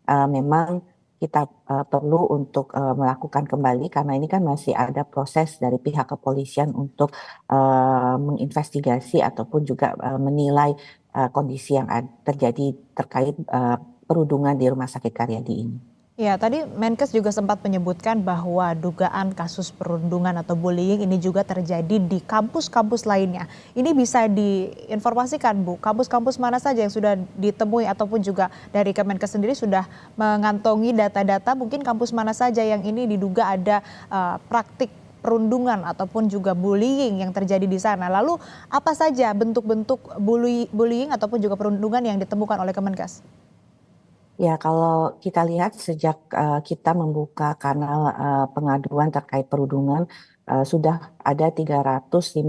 memang kita perlu untuk melakukan kembali karena ini kan masih ada proses dari pihak kepolisian untuk menginvestigasi ataupun juga menilai kondisi yang terjadi terkait perundungan di Rumah Sakit Karyadi ini. Ya, tadi Menkes juga sempat menyebutkan bahwa dugaan kasus perundungan atau bullying ini juga terjadi di kampus-kampus lainnya. Ini bisa diinformasikan, Bu, kampus-kampus mana saja yang sudah ditemui ataupun juga dari Kemenkes sendiri sudah mengantongi data-data mungkin kampus mana saja yang ini diduga ada praktik perundungan ataupun juga bullying yang terjadi di sana. Lalu apa saja bentuk-bentuk bullying ataupun juga perundungan yang ditemukan oleh Kemenkes? Ya, kalau kita lihat sejak kita membuka kanal pengaduan terkait perundungan, sudah ada 356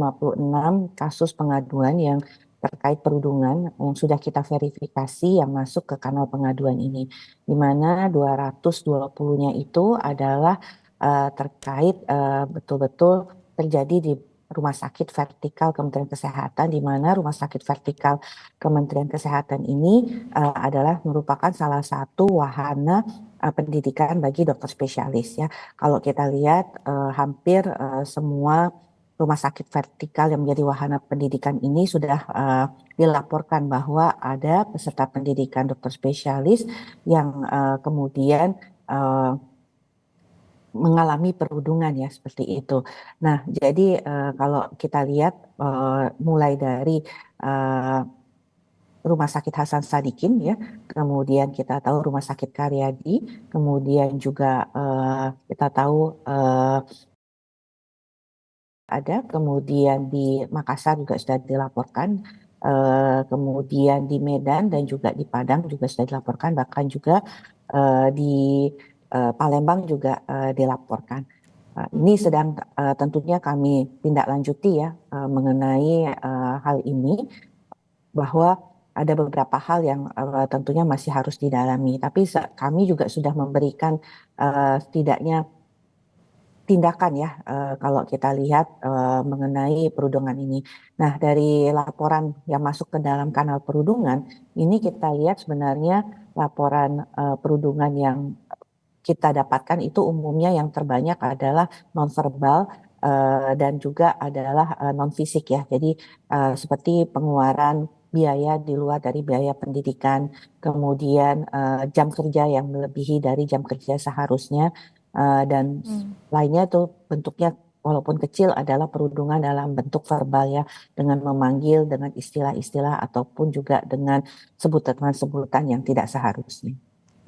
kasus pengaduan yang terkait perundungan yang sudah kita verifikasi yang masuk ke kanal pengaduan ini, di mana 220-nya itu adalah terkait betul-betul terjadi di Rumah Sakit Vertikal Kementerian Kesehatan, di mana Rumah Sakit Vertikal Kementerian Kesehatan ini adalah merupakan salah satu wahana pendidikan bagi dokter spesialis ya. Kalau kita lihat hampir semua rumah sakit vertikal yang menjadi wahana pendidikan ini sudah dilaporkan bahwa ada peserta pendidikan dokter spesialis yang kemudian mengalami perundungan ya seperti itu. Nah, jadi kalau kita lihat mulai dari Rumah Sakit Hasan Sadikin ya, kemudian kita tahu Rumah Sakit Karyadi, kemudian juga kita tahu ada, kemudian di Makassar juga sudah dilaporkan, kemudian di Medan dan juga di Padang juga sudah dilaporkan, bahkan juga di Palembang juga dilaporkan. Ini sedang tentunya kami tindak lanjuti ya mengenai hal ini, bahwa ada beberapa hal yang tentunya masih harus didalami. Tapi kami juga sudah memberikan setidaknya tindakan ya kalau kita lihat mengenai perundungan ini. Nah, dari laporan yang masuk ke dalam kanal perundungan, ini kita lihat sebenarnya laporan perundungan yang kita dapatkan itu umumnya yang terbanyak adalah nonverbal dan juga adalah non fisik ya. Jadi seperti pengeluaran biaya di luar dari biaya pendidikan, kemudian jam kerja yang melebihi dari jam kerja seharusnya, dan lainnya itu bentuknya walaupun kecil adalah perundungan dalam bentuk verbal ya, dengan memanggil dengan istilah-istilah ataupun juga dengan sebutan-sebutan yang tidak seharusnya.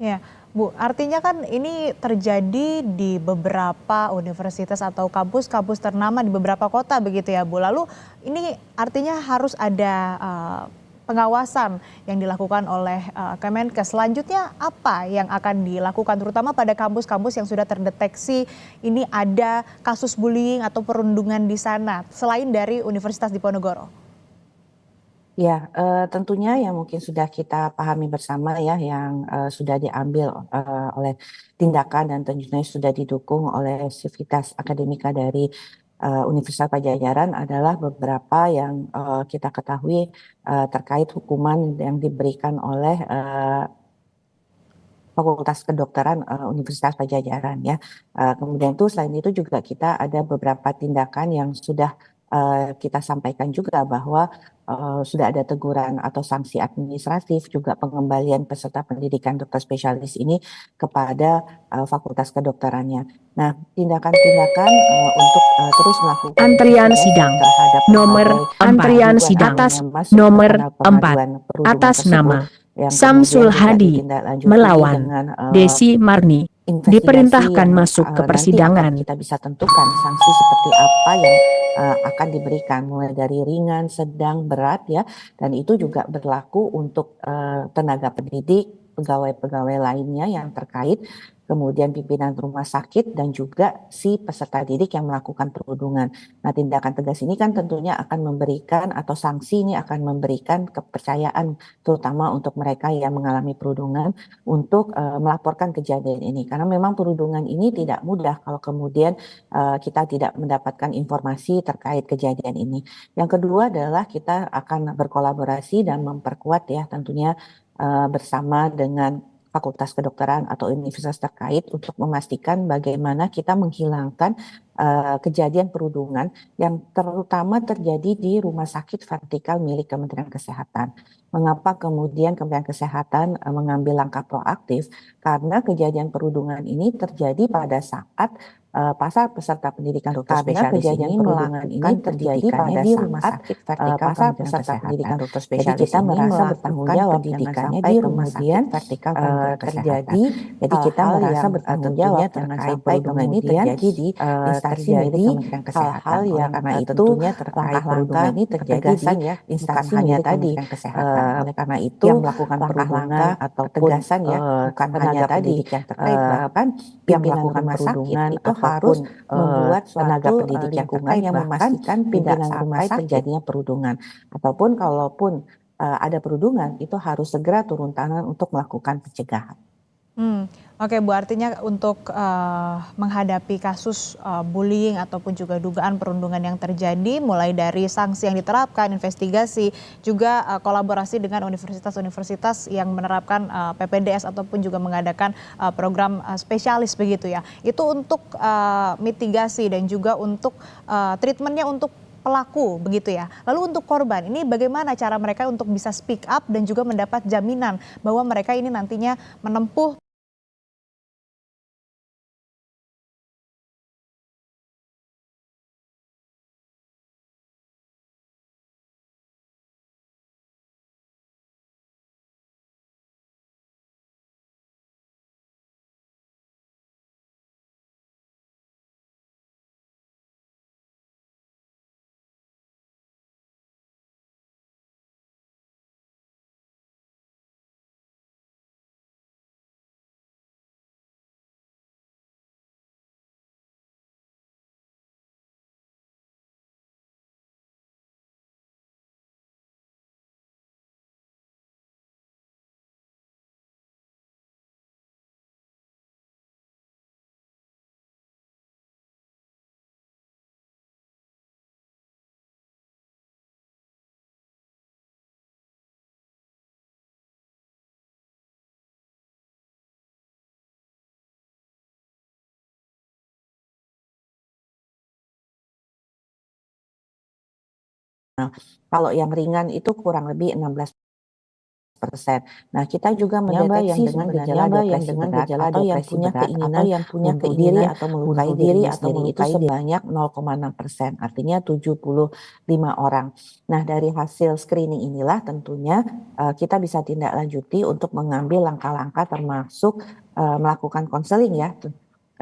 Ya, Bu, artinya kan ini terjadi di beberapa universitas atau kampus-kampus ternama di beberapa kota begitu ya, Bu. Lalu ini artinya harus ada pengawasan yang dilakukan oleh Kemenkes. Selanjutnya apa yang akan dilakukan terutama pada kampus-kampus yang sudah terdeteksi ini ada kasus bullying atau perundungan di sana selain dari Universitas Diponegoro? Ya, tentunya yang mungkin sudah kita pahami bersama ya, yang sudah diambil oleh tindakan dan tentunya sudah didukung oleh Sivitas Akademika dari Universitas Padjadjaran adalah beberapa yang kita ketahui terkait hukuman yang diberikan oleh Fakultas Kedokteran Universitas Padjadjaran ya. Kemudian itu selain itu juga kita ada beberapa tindakan yang sudah kita sampaikan juga bahwa sudah ada teguran atau sanksi administratif juga pengembalian peserta pendidikan dokter spesialis ini kepada fakultas kedokterannya. Nah, tindakan-tindakan untuk terus melakukan Antrian investigasi sidang terhadap nomor antrian sidang atas nomor 4 atas nama yang Samsul kemudian juga Hadi ditindaklanjuti melawan dengan Desi Marni investigasi diperintahkan yang masuk ke nanti akan persidangan. kita bisa tentukan sanksi seperti apa yang akan diberikan mulai dari ringan, sedang, berat ya, dan itu juga berlaku untuk tenaga pendidik, pegawai-pegawai lainnya yang terkait, kemudian pimpinan rumah sakit dan juga si peserta didik yang melakukan perundungan. Nah, tindakan tegas ini kan tentunya akan memberikan atau sanksi ini akan memberikan kepercayaan terutama untuk mereka yang mengalami perundungan untuk melaporkan kejadian ini. Karena memang perundungan ini tidak mudah kalau kemudian kita tidak mendapatkan informasi terkait kejadian ini. Yang kedua adalah kita akan berkolaborasi dan memperkuat ya tentunya bersama dengan fakultas kedokteran atau universitas terkait untuk memastikan bagaimana kita menghilangkan kejadian perundungan yang terutama terjadi di rumah sakit vertikal milik Kementerian Kesehatan. Mengapa kemudian Kementerian Kesehatan mengambil langkah proaktif? Karena kejadian perundungan ini terjadi pada saat pasar peserta pendidikan dokter spesialis ini melakukan terjadi pada di rumah sakit vertikal pasar peserta pendidikan dokter spesialis. Jadi kita merasa bertanggung jawab pendidikannya di rumah sakit vertikal terjadi. Jadi kita merasa bertanggung jawab terkait perundungan ini terjadi di instansi milik Kementerian Kesehatan. Hal-hal yang karena itu terkait perundungan ini terjadi di instansi hanya tadi oleh karena itu yang melakukan perundungan atau tegasan ya bukan hanya tadi yang terkait bahkan pimpinan rumah sakit itu harus membuat tenaga pendidik yang terkait yang memastikan tidak sampai terjadinya perundungan ataupun kalaupun ada perundungan itu harus segera turun tangan untuk melakukan pencegahan. Oke Bu, artinya untuk menghadapi kasus bullying ataupun juga dugaan perundungan yang terjadi, mulai dari sanksi yang diterapkan, investigasi, juga kolaborasi dengan universitas-universitas yang menerapkan PPDS ataupun juga mengadakan program spesialis begitu ya. Itu untuk mitigasi dan juga untuk treatmentnya untuk pelaku begitu ya. Lalu untuk korban ini bagaimana cara mereka untuk bisa speak up dan juga mendapat jaminan bahwa mereka ini nantinya menempuh Kalau yang ringan itu kurang lebih 16%. Nah, kita juga mendeteksi dengan gejala depresi berat atau yang punya keinginan bunuh diri atau melukai diri itu sebanyak 0,6%, artinya 75 orang. Nah, dari hasil screening inilah tentunya kita bisa tindak lanjuti untuk mengambil langkah-langkah termasuk melakukan konseling ya.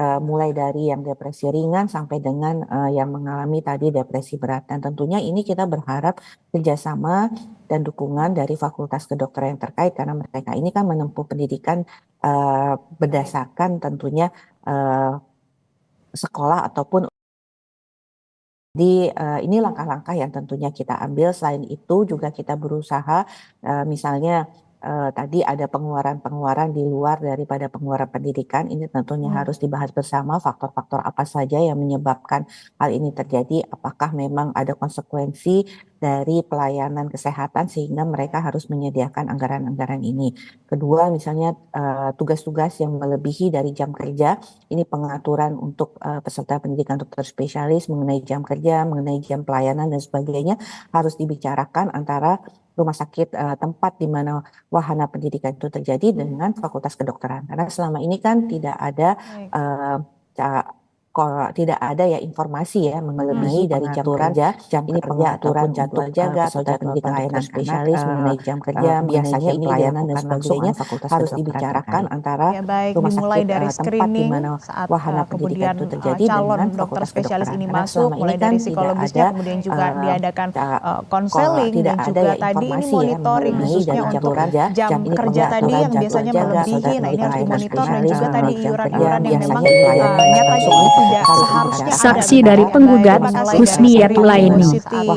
Mulai dari yang depresi ringan sampai dengan yang mengalami tadi depresi berat. Dan tentunya ini kita berharap kerjasama dan dukungan dari fakultas kedokteran yang terkait karena mereka ini kan menempuh pendidikan berdasarkan tentunya sekolah ataupun ini langkah-langkah yang tentunya kita ambil. Selain itu juga kita berusaha misalnya tadi ada pengeluaran-pengeluaran di luar daripada pengeluaran pendidikan, ini tentunya harus dibahas bersama faktor-faktor apa saja yang menyebabkan hal ini terjadi, apakah memang ada konsekuensi dari pelayanan kesehatan sehingga mereka harus menyediakan anggaran-anggaran ini. Kedua misalnya tugas-tugas yang melebihi dari jam kerja, ini pengaturan untuk peserta pendidikan dokter spesialis mengenai jam kerja, mengenai jam pelayanan dan sebagainya harus dibicarakan antara rumah sakit tempat di mana wahana pendidikan itu terjadi dengan fakultas kedokteran. Karena selama ini kan tidak ada tidak ada ya informasi ya melebihi dari jam kerja, ini pengaturan jadwal jaga atau jadwal pelayanan spesialis mengenai jam kerja, biasanya ini pelayanan dan sebagainya harus dibicarakan antara rumah sakit dari tempat di mana wahana pendidikan itu terjadi dengan dokter fakultas spesialis kedokteran. ini Karena masuk, selama mulai ini kan dari tidak psikologisnya, ada kemudian juga diadakan konseling tidak dan ada juga ya tadi ini informasi ya monitoring mengenai khususnya dari untuk jam ini kerja tadi pengaturan yang jadwal biasanya jaga melebihi. Nah ini harus pelayanan dimonitor dan spesialis juga tadi jam kerja iuran-iuran yang memang biasanya pelayanan nyatanya ini tidak harus seharusnya ada. Saksi dari penggugat Husniyatulaini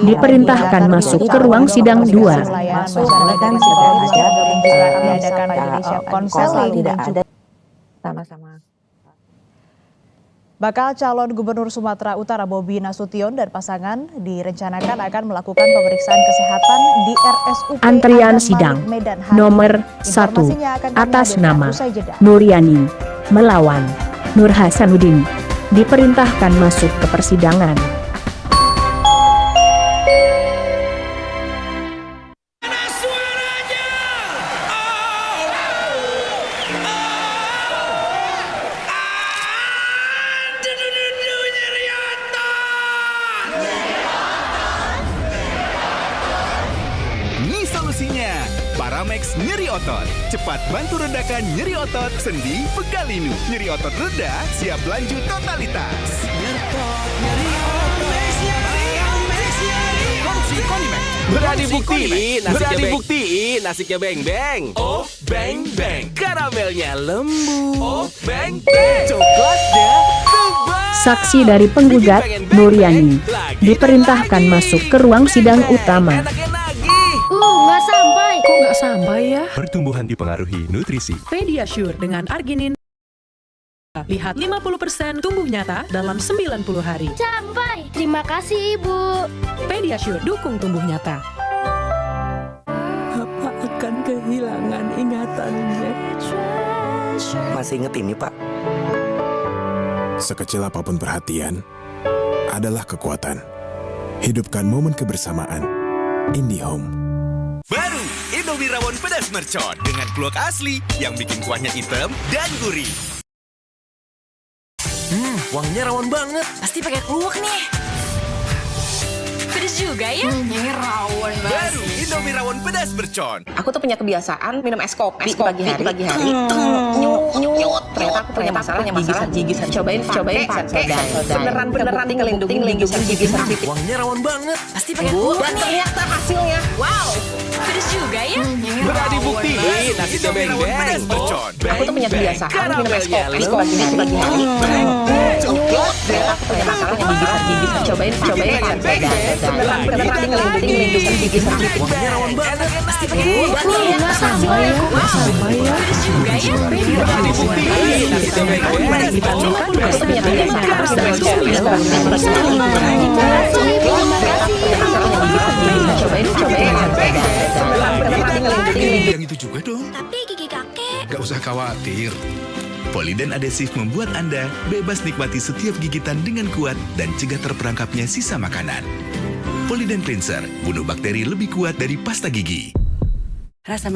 diperintahkan masuk ke ruang sidang 2. Masuk mulai dari psikologisnya, kemudian juga diadakan konseling dan juga sama-sama. Bakal calon Gubernur Sumatera Utara Bobi Nasution dan pasangan direncanakan akan melakukan pemeriksaan kesehatan di RSUP Antrian Adam sidang Malik Medan hari nomor ini. 1 Informasinya akan kami atas hadirkan nama usai jeda. Nuryani melawan Nur Hasanuddin diperintahkan masuk ke persidangan. Ini solusinya. Paramex nyeri otot. Cepat bantu redakan nyeri otot, sendi, pegalinu. Nyeri otot reda, siap lanjut totalitas. Berani buktiin nasiknya beng-beng. Oh, beng-beng. Karamelnya lembut. Oh, beng-beng. Coklatnya tebal. Saksi dari penggugat, Nuryani, diperintahkan masuk ke ruang sidang utama. Nggak sampai. Kok nggak sampai ya? Pertumbuhan dipengaruhi nutrisi. Pediasure dengan arginin. Lihat 50% tumbuh nyata dalam 90 hari. Sampai. Terima kasih, Ibu. Pediasure dukung tumbuh nyata. Apa akan kehilangan ingatannya? Masih inget ini, Pak? Sekecil apapun perhatian adalah kekuatan. Hidupkan momen kebersamaan. IndiHome. Baru Indomie rawon pedas mercon dengan kluak asli yang bikin kuahnya hitam dan gurih. Wanginya rawon banget. Pasti pakai kluwak nih. Pedes juga ya? Ini rawon Baru Indomie rawon pedas mercon. Aku tuh punya kebiasaan minum es kopi di pagi hari. Nyut. Ternyata aku punya masalah gigisan. Cobain pakai beneran ngelindungin gigisan titik. Wanginya rawon banget. Pasti pakai kluwak Dan nih. ternyata hasilnya, wow. Pedes juga ya? Berani buktiin nasiknya Indomie rawon pedas beng-beng. mercon. Aku tuh punya kebiasaan minum es kopi di pagi hari. Coklat Ternyata aku punya masalah gigisan. Cobain pakai beneran ngelindungin gigisan titik. Wanginya rawon banget. Pasti pakai kluwak nih. Nggak sampai ya. Pedes juga ya? Berani buktiin nasiknya beng-beng. Aku tuh punya kebiasaan minum es kopi di pagi hari. Terima kasih, Ibu. Terima kasih. Cobain Yang itu juga dong. Tapi gigi kakek. Gak usah khawatir. Poliden adhesif membuat Anda bebas nikmati setiap gigitan dengan kuat dan cegah terperangkapnya sisa makanan. Poliden Cleanser, bunuh bakteri lebih kuat dari pasta gigi. Rasa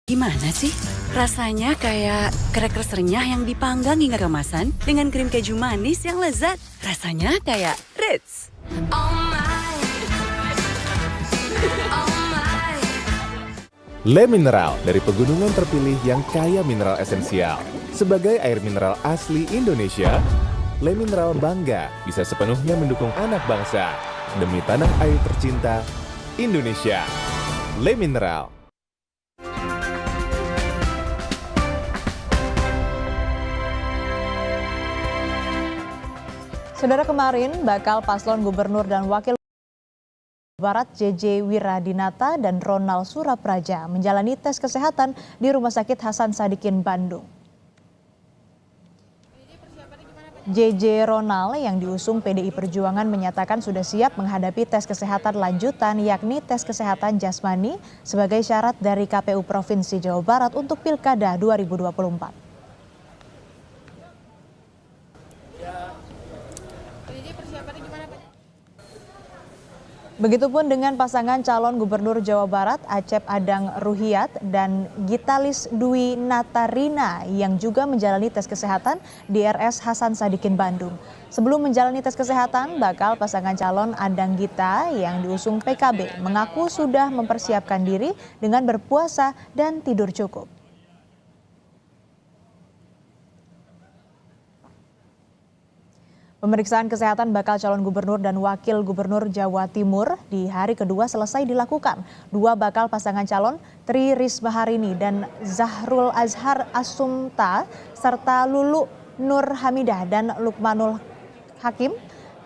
gimana sih? Rasanya kayak crackers renyah yang dipanggang hingga kemasan dengan krim keju manis yang lezat. Rasanya kayak Ritz. Le Mineral dari pegunungan terpilih yang kaya mineral esensial. Sebagai air mineral asli Indonesia, Le Mineral bangga bisa sepenuhnya mendukung anak bangsa demi tanah air tercinta, Indonesia. Le Mineral. Saudara, kemarin bakal paslon gubernur dan wakil Barat JJ Wiradinata dan Ronald Surapraja menjalani tes kesehatan di Rumah Sakit Hasan Sadikin Bandung. JJ Ronald yang diusung PDI Perjuangan menyatakan sudah siap menghadapi tes kesehatan lanjutan, yakni tes kesehatan jasmani sebagai syarat dari KPU Provinsi Jawa Barat untuk Pilkada 2024. Begitupun dengan pasangan calon gubernur Jawa Barat Acep Adang Ruhiat dan Gitalis Dwi Natarina yang juga menjalani tes kesehatan di RS Hasan Sadikin Bandung. Sebelum menjalani tes kesehatan, bakal pasangan calon Adang Gita yang diusung PKB mengaku sudah mempersiapkan diri dengan berpuasa dan tidur cukup. Pemeriksaan kesehatan bakal calon gubernur dan wakil gubernur Jawa Timur di hari kedua selesai dilakukan. Dua bakal pasangan calon, Tri Risma Harini dan Zahrul Azhar Asumta, serta Lulu Nur Hamidah dan Lukmanul Hakim,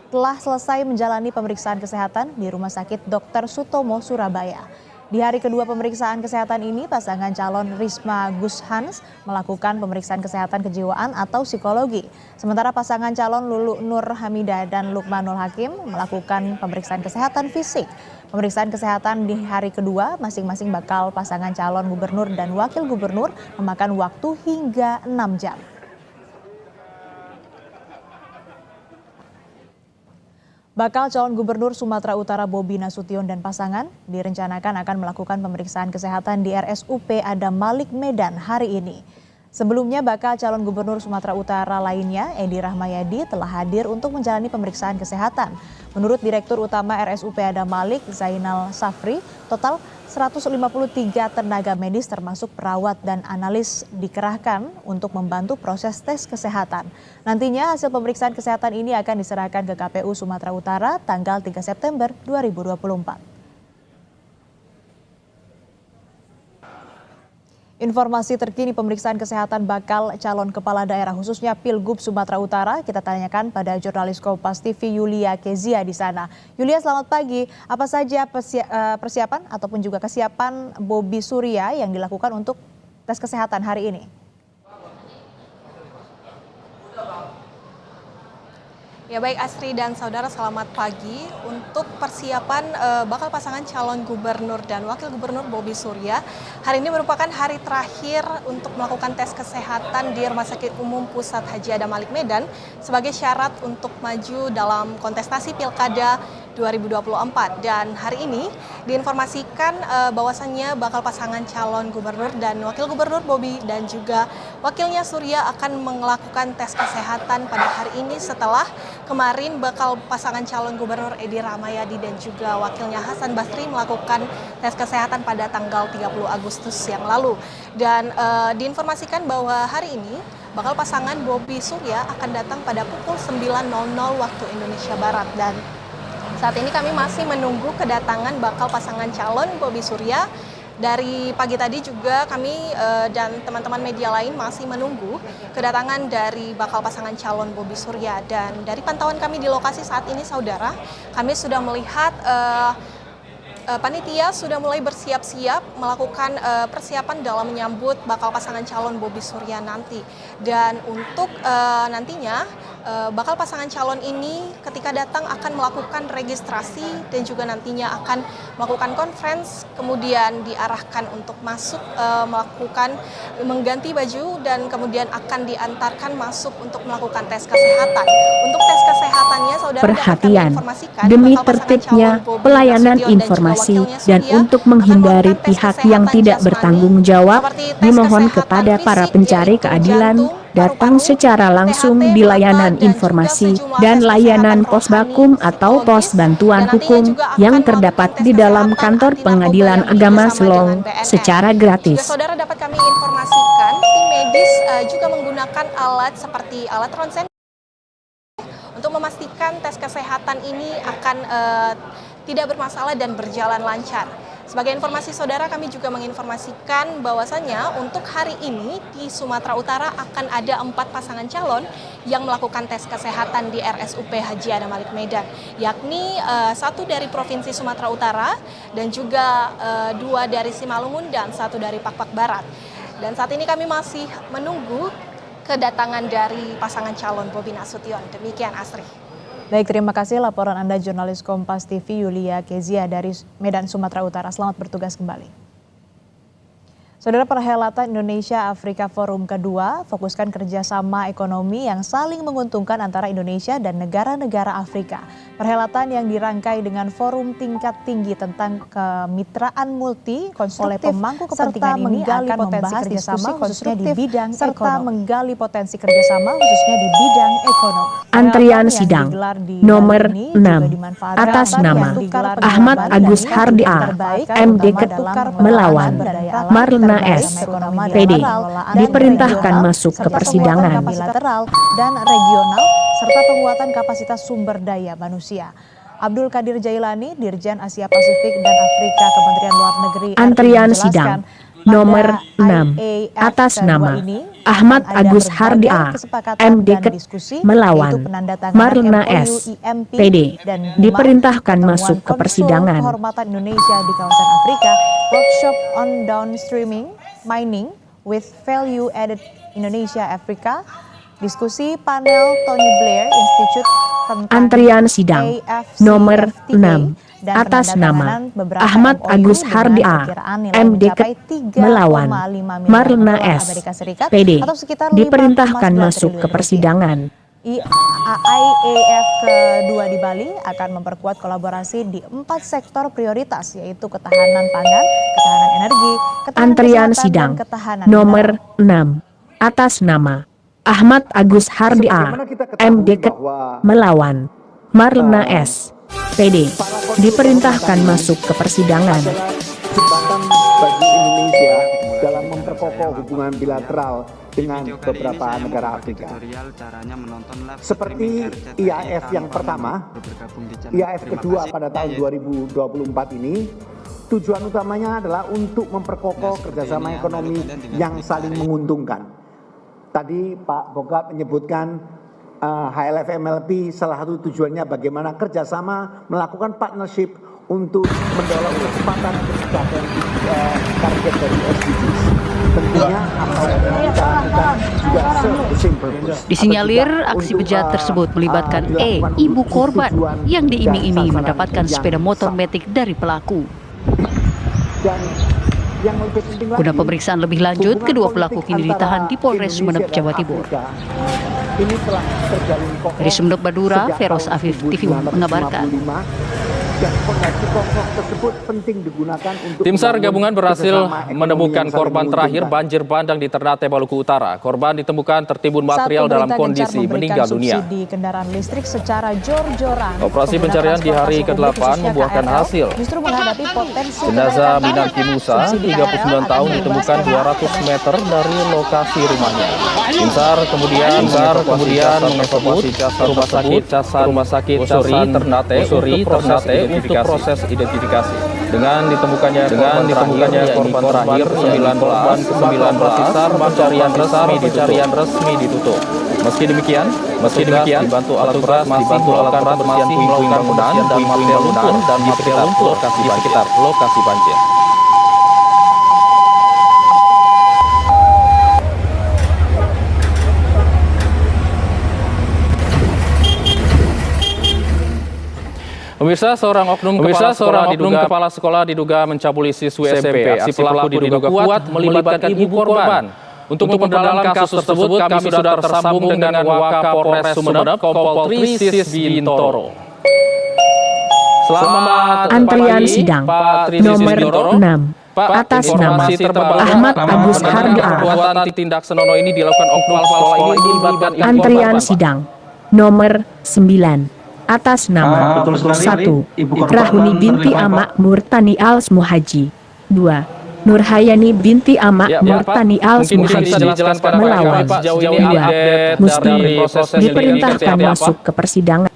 telah selesai menjalani pemeriksaan kesehatan di Rumah Sakit Dr. Sutomo, Surabaya. Di hari kedua pemeriksaan kesehatan ini, pasangan calon Risma Gus Hans melakukan pemeriksaan kesehatan kejiwaan atau psikologi. Sementara pasangan calon Lulu Nur Hamidah dan Lukmanul Hakim melakukan pemeriksaan kesehatan fisik. Pemeriksaan kesehatan di hari kedua masing-masing bakal pasangan calon gubernur dan wakil gubernur memakan waktu hingga 6 jam. Bakal calon gubernur Sumatera Utara Bobi Nasution dan pasangan direncanakan akan melakukan pemeriksaan kesehatan di RSUP Adam Malik Medan hari ini. Sebelumnya bakal calon gubernur Sumatera Utara lainnya, Edi Rahmayadi, telah hadir untuk menjalani pemeriksaan kesehatan. Menurut Direktur Utama RSUP Adam Malik, Zainal Safri, total 153 tenaga medis termasuk perawat dan analis dikerahkan untuk membantu proses tes kesehatan. Nantinya hasil pemeriksaan kesehatan ini akan diserahkan ke KPU Sumatera Utara tanggal 3 September 2024. Informasi terkini pemeriksaan kesehatan bakal calon kepala daerah khususnya Pilgub Sumatera Utara kita tanyakan pada jurnalis Kompas TV Yulia Kezia di sana. Yulia, selamat pagi. Apa saja persiapan ataupun juga kesiapan Bobi Surya yang dilakukan untuk tes kesehatan hari ini? Ya baik Asri dan saudara, selamat pagi. Untuk persiapan bakal pasangan calon gubernur dan wakil gubernur Bobi Surya, hari ini merupakan hari terakhir untuk melakukan tes kesehatan di Rumah Sakit Umum Pusat Haji Adam Malik Medan sebagai syarat untuk maju dalam kontestasi Pilkada 2024. Dan hari ini diinformasikan bahwasannya bakal pasangan calon gubernur dan wakil gubernur Bobi dan juga wakilnya Surya akan melakukan tes kesehatan pada hari ini setelah kemarin bakal pasangan calon gubernur Edi Rahmayadi dan juga wakilnya Hasan Basri melakukan tes kesehatan pada tanggal 30 Agustus yang lalu. Dan diinformasikan bahwa hari ini bakal pasangan Bobi Surya akan datang pada pukul 9.00 waktu Indonesia Barat. Dan saat ini kami masih menunggu kedatangan bakal pasangan calon Bobi Surya. Dari pagi tadi juga kami dan teman-teman media lain masih menunggu kedatangan dari bakal pasangan calon Bobi Surya. Dan dari pantauan kami di lokasi saat ini, saudara, kami sudah melihat panitia sudah mulai bersiap-siap melakukan persiapan dalam menyambut bakal pasangan calon Bobi Surya nanti. Dan untuk nantinya bakal pasangan calon ini ketika datang akan melakukan registrasi dan juga nantinya akan melakukan conference, kemudian diarahkan untuk masuk melakukan mengganti baju dan kemudian akan diantarkan masuk untuk melakukan tes kesehatan. Untuk tes kesehatannya, saudara, perhatian informasikan demi tertibnya pelayanan informasi dan untuk menghindari pihak yang tidak bertanggung jawab, dimohon kepada para pencari keadilan datang secara langsung di layanan informasi dan layanan pos bakum atau pos bantuan hukum yang terdapat di dalam kantor Pengadilan Agama Selong secara gratis. Juga saudara, dapat kami informasikan tim medis juga menggunakan alat seperti alat ronsen untuk memastikan tes kesehatan ini akan tidak bermasalah dan berjalan lancar. Sebagai informasi saudara, kami juga menginformasikan bahwasannya untuk hari ini di Sumatera Utara akan ada 4 pasangan calon yang melakukan tes kesehatan di RSUP Haji Adam Malik Medan, yakni 1 dari Provinsi Sumatera Utara dan juga 2 dari Simalungun dan 1 dari Pakpak Barat. Dan saat ini kami masih menunggu kedatangan dari pasangan calon Bobi Nasution. Demikian, Asri. Baik, terima kasih laporan Anda jurnalis Kompas TV Yulia Kezia dari Medan, Sumatera Utara. Selamat bertugas kembali. Saudara, perhelatan Indonesia Afrika Forum kedua fokuskan kerjasama ekonomi yang saling menguntungkan antara Indonesia dan negara-negara Afrika. Perhelatan yang dirangkai dengan forum tingkat tinggi tentang kemitraan multi oleh pemangku kepentingan ini akan membahas kerjasama khususnya di bidang serta menggali potensi kerjasama khususnya di bidang ekonomi. Antrian sidang nomor 6 atas nama Ahmad Agus Hardia, MD Ketukar melawan Marlina S. PD diperintahkan masuk ke persidangan. Bilateral dan regional serta penguatan kapasitas sumber daya manusia. Abdul Qadir Jailani, Dirjen Asia Pasifik dan Afrika Kementerian Luar Negeri Antrian sidang nomor 6 atas nama Ahmad Agus Hardia, MD melawan Marlena S. PD, diperintahkan masuk ke persidangan. Kehormatan Indonesia di kawasan Afrika, workshop on downstreaming mining with value added Indonesia Afrika, diskusi panel Tony Blair Institute tentang antrian sidang nomor 6 atas nama Ahmad Agus Hardia, MD melawan Marlena S. PD, diperintahkan masuk ke persidangan. IAF kedua di Bali akan memperkuat kolaborasi di 4 sektor prioritas, yaitu ketahanan pangan, ketahanan energi, ketahanan antrian kesehatan, sidang dan ketahanan nomor 6 atas nama Ahmad Agus Hardia, MD melawan Marlena S. PD, diperintahkan masuk ke persidangan. Jembatan bagi Indonesia dalam memperkokoh hubungan bilateral dengan beberapa negara Afrika. Seperti IAF yang pertama, IAF kedua pada tahun 2024 ini, tujuan utamanya adalah untuk memperkokoh kerjasama ekonomi yang saling menguntungkan. Tadi Pak Bogat menyebutkan HLF MLP salah satu tujuannya bagaimana kerjasama melakukan partnership untuk mendorong kecepatan kesejahteraan target dari SDGs. Tentunya apa yang kita lakukan juga serve the same purpose. Disinyalir aksi bejat tersebut melibatkan ibu korban yang diiming-imingi mendapatkan sepeda motor metik dari pelaku. Dan yang lebih penting lagi, guna pemeriksaan lebih lanjut, kedua pelaku kini ditahan di Polres Sumeneb, Jawa Timur. Ini telah terjalin Dari Sumeneb, Madura, Feros Afif TV mengabarkan. Tim SAR gabungan berhasil menemukan korban terakhir banjir bandang di Ternate, Maluku Utara. Korban ditemukan tertimbun material dalam kondisi meninggal dunia. Kendaraan listrik secara jor-joran. Operasi pencarian di hari ke-8 membuahkan hasil. Justru menghadapi potensi jenazah Minanti Musa, 39 tahun, ditemukan 200 meter dari lokasi rumahnya. Tim SAR kemudian mengevakuasi rumah sakit Suri Ternate untuk proses identifikasi. Dengan ditemukannya korban terakhir 19 SAR pencarian resmi ditutup. Meski demikian dibantu alat berat masih melakukan puing-puing bangunan dan material lumpur di sekitar lokasi banjir. Pemirsa, seorang oknum kepala sekolah diduga mencabuli siswi SMP. Aksi pelaku diduga kuat melibatkan ibu korban. Untuk memperdalam kasus tersebut, kami sudah tersambung dengan Wakapolres Sumeneb, Kompol Tri Bintoro. Selamat antrian sidang nomor 6 atas nama Ahmad Agus Hardia. Tindak senonoh ini dilakukan oknum sekolah ini melibatkan ibu korban. Antrian sidang nomor 9 atas nama 1. Rahuni binti Amak Murtani Als Muhaji. 2. Nurhayani binti Amak Murtani Als Muhaji melawan. 2. Musdi diperintahkan masuk ke persidangan.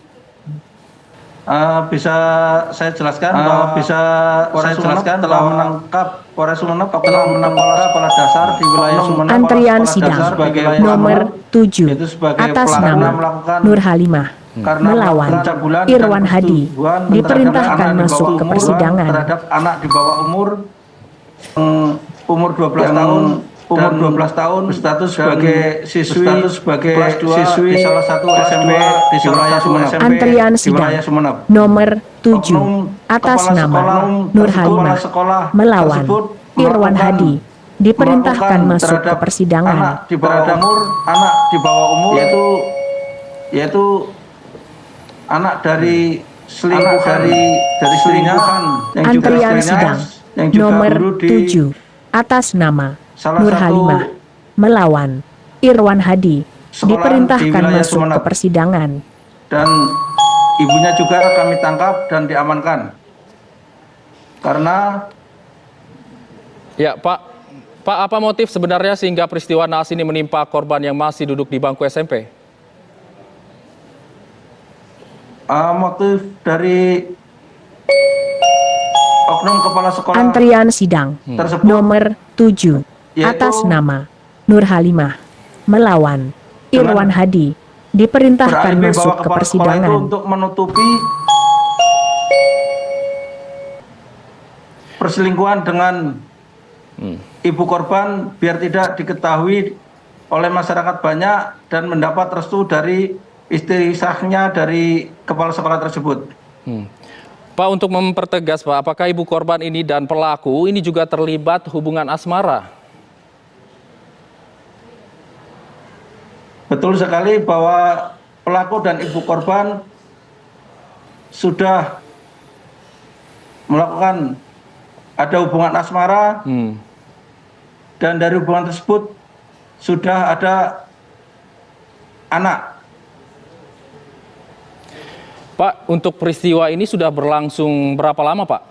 Bisa saya jelaskan telah menangkap Polres Sumeneb kepala dasar di wilayah Sumeneb. Antrian sidang nomor 7 atas nama Nur Halimah melawan Irwan Hadi diperintahkan masuk ke persidangan. Terhadap anak di bawah umur 12 tahun berstatus sebagai siswi kelas 2 di salah satu SMP di wilayah Sumeneb. Antrian sidang nomor 7 atas nama Nur Halimah melawan Irwan Hadi diperintahkan masuk ke persidangan. Anak di bawah umur yaitu anak dari selingkuhan antrian sidang nomor 7 atas nama Nur Halimah melawan Irwan Hadi diperintahkan masuk ke persidangan. Dan ibunya juga kami tangkap dan diamankan. Karena Pak, apa motif sebenarnya sehingga peristiwa naas ini menimpa korban yang masih duduk di bangku SMP? Motif dari oknum kepala sekolah Antrian sidang tersebut nomor 7 atas nama Nur Halimah melawan Irwan Hadi diperintahkan beralibi masuk bahwa ke kepala sekolah itu persidangan. untuk menutupi perselingkuhan dengan ibu korban biar tidak diketahui oleh masyarakat banyak dan mendapat restu dari istri sahnya dari kepala sekolah tersebut. Pak, untuk mempertegas Pak, apakah ibu korban ini dan pelaku ini juga terlibat hubungan asmara? Betul sekali bahwa pelaku dan ibu korban sudah melakukan ada hubungan asmara dan dari hubungan tersebut sudah ada anak. Pak, untuk peristiwa ini sudah berlangsung berapa lama Pak?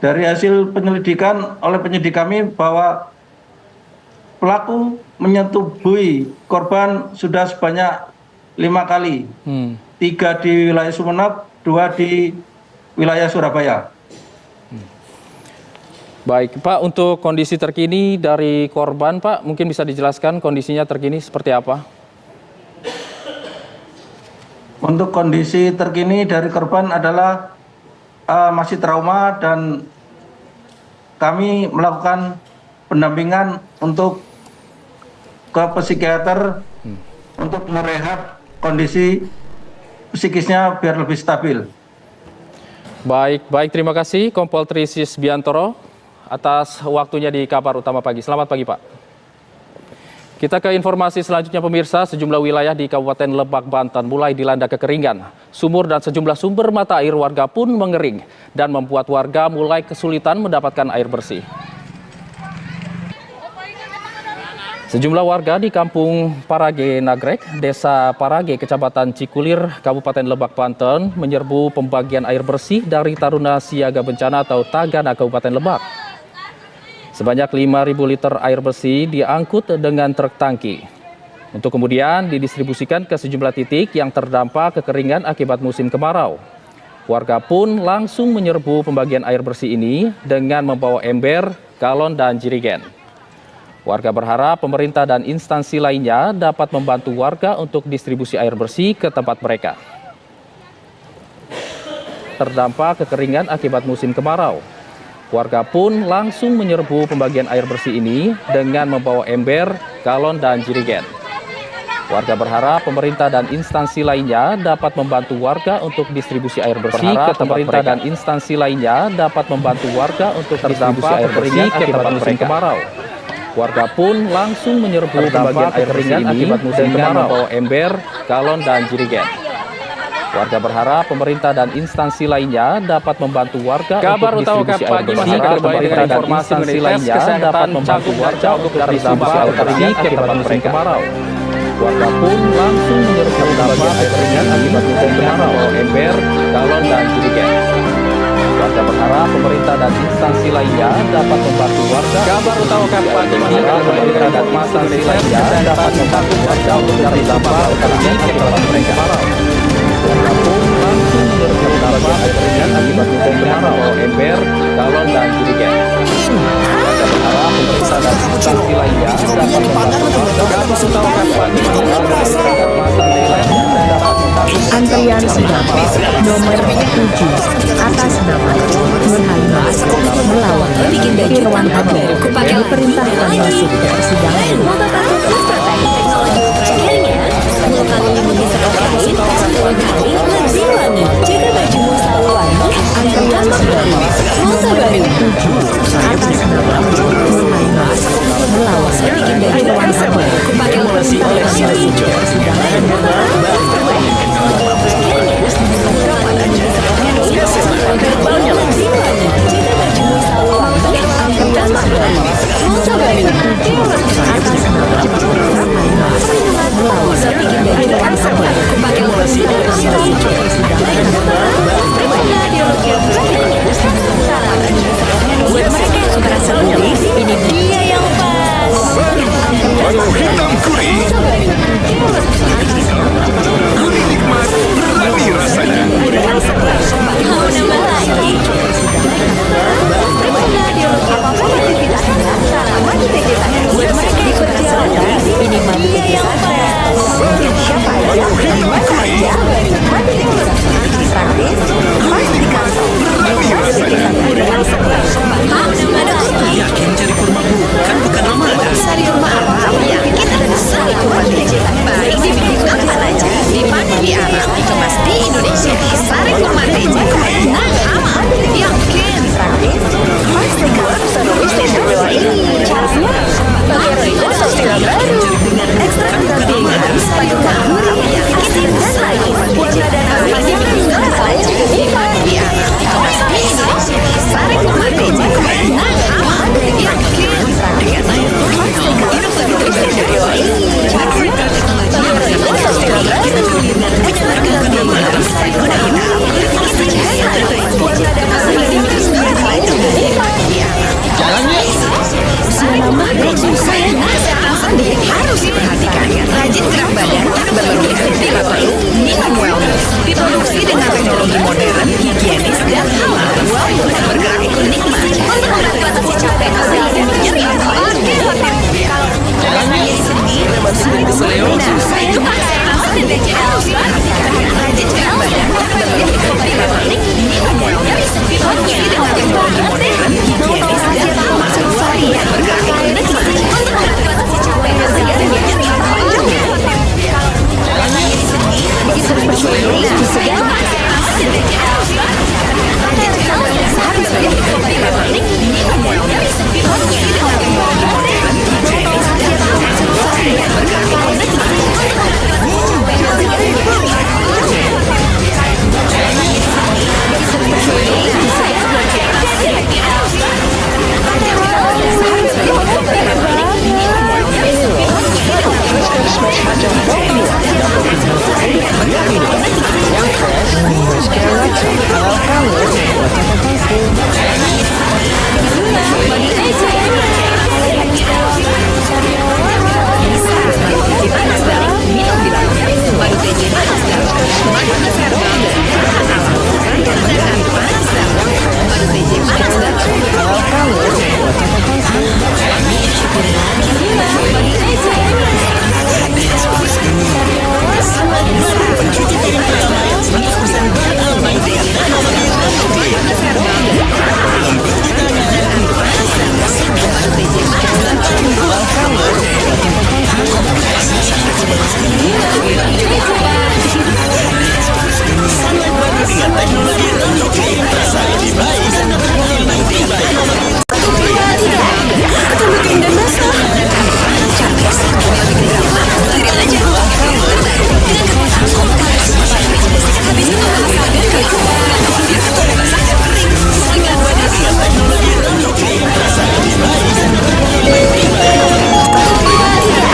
Dari hasil penyelidikan oleh penyidik kami bahwa pelaku menyetubuhi korban sudah sebanyak 5 kali, 3 di wilayah Sumeneb, 2 di wilayah Surabaya. Baik Pak, untuk kondisi terkini dari korban Pak, mungkin bisa dijelaskan kondisinya terkini seperti apa? Untuk kondisi terkini dari korban adalah masih trauma dan kami melakukan pendampingan untuk ke psikiater untuk merehab kondisi psikisnya biar lebih stabil. Baik, terima kasih Kompol Trisis Biantoro atas waktunya di Kabar Utama Pagi. Selamat pagi Pak. Kita ke informasi selanjutnya pemirsa, sejumlah wilayah di Kabupaten Lebak, Banten mulai dilanda kekeringan. Sumur dan sejumlah sumber mata air warga pun mengering dan membuat warga mulai kesulitan mendapatkan air bersih. Sejumlah warga di Kampung Parage Nagrek, Desa Parage, Kecamatan Cikulir, Kabupaten Lebak, Banten menyerbu pembagian air bersih dari Taruna Siaga Bencana atau Tagana Kabupaten Lebak. Sebanyak 5.000 liter air bersih diangkut dengan truk tangki untuk kemudian didistribusikan ke sejumlah titik yang terdampak kekeringan akibat musim kemarau. Warga pun langsung menyerbu pembagian air bersih ini dengan membawa ember, galon, dan jerigen. Warga berharap pemerintah dan instansi lainnya dapat membantu warga untuk distribusi air bersih ke tempat mereka. Terdampak kekeringan akibat musim kemarau. Warga pun langsung menyerbu pembagian air bersih ini dengan membawa ember, galon, dan jerigen. Warga berharap pemerintah dan instansi lainnya dapat membantu warga untuk distribusi air bersih ke tempat mereka. Dan instansi lainnya dapat membantu warga untuk distribusi air bersih ke tempat musim kemarau. Warga pun langsung menyerbu pembagian air bersih ini dengan membawa ember, galon, dan jerigen. Warga berharap pemerintah dan instansi lainnya dapat membantu warga untuk distribusi air bersih ke pemerintah dan instansi lainnya dapat membantu warga untuk distribusi air bersih ke tempat musim kemarau. Warga pun langsung menyerbu pembagian air bersih akibat musim kemarau, ember, galon, dan jerigen. Warga berharap pemerintah dan instansi lainnya dapat membantu warga. Kabar utama pagi ini pemerintah dan instansi lainnya dapat membantu warga untuk terdampak kekeringan akibat musim kemarau. Warga pun langsung menyerbu pembagian air bersih akibat musim kemarau, ember, galon, dan jerigen. Warga berharap pemerintah dan instansi lainnya dapat membantu warga. Kabar utama pagi ini pemerintah dan instansi lainnya dapat membantu. Antrian sidang nomor 7 atas nama Nur Halimah melawan Irwan Hadi diperintahkan masuk ke persidangan. Antrian sidang nomor 7 atas nama Nur Halimah melawan Irwan Hadi diperintahkan masuk ke persidangan. Ini dia yang pas. Walau hitam gurih, gurih nikmat, berani rasanya. Lalu, Minum Wellness diproduksi dengan teknologi modern, higienis, dan halal. Wellness bergerak ikut nikmat untuk mengatasi capek dan nyeri. Jangan sedih, susah itu Minum Wellness diproduksi dengan teknologi modern, higienis, dan halal. Wellness bergerak ikut nikmat untuk mengatasi capek dan nyeri.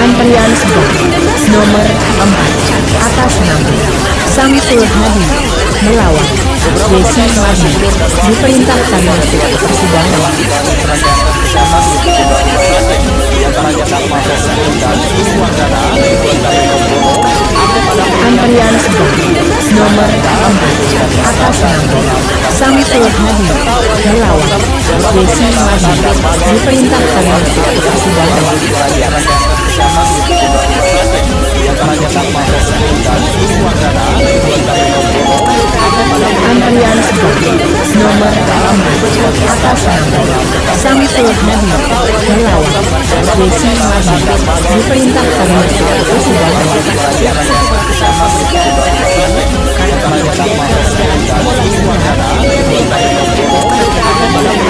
Antrian sebelah nomor 4 atas nama Samsul Hadi melawan Desi Mardi diperintahkan masuk ke persidangan. Antrian sebelah nomor 4 atas nama Samsul Hadi melawan Desi Mardi diperintahkan masuk ke persidangan. Antrian sebelah nomor 4 atas nama Samsul Hadi melawan Desi Mardi diperintahkan masuk ke persidangan.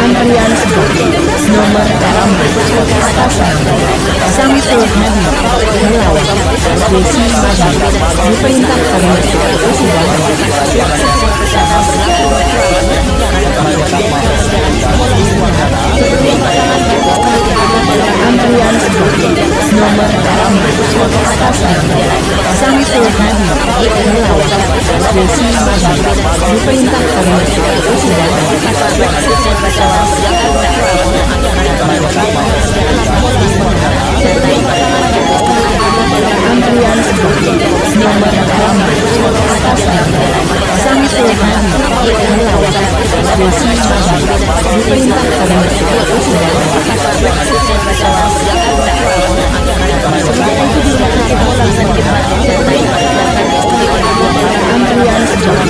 Antrian sebelah nomor 4 atas nama Samsul Hadi melawan Desi Mardi diperintahkan masuk ke persidangan. Antrian sebelah nomor 4 atas nama Samsul Hadi melawan Desi Mardi diperintahkan masuk ke persidangan. Antrian sebelah nomor 4 atas nama Samsul Hadi melawan Desi Mardi diperintahkan masuk ke persidangan. Antrian sebelah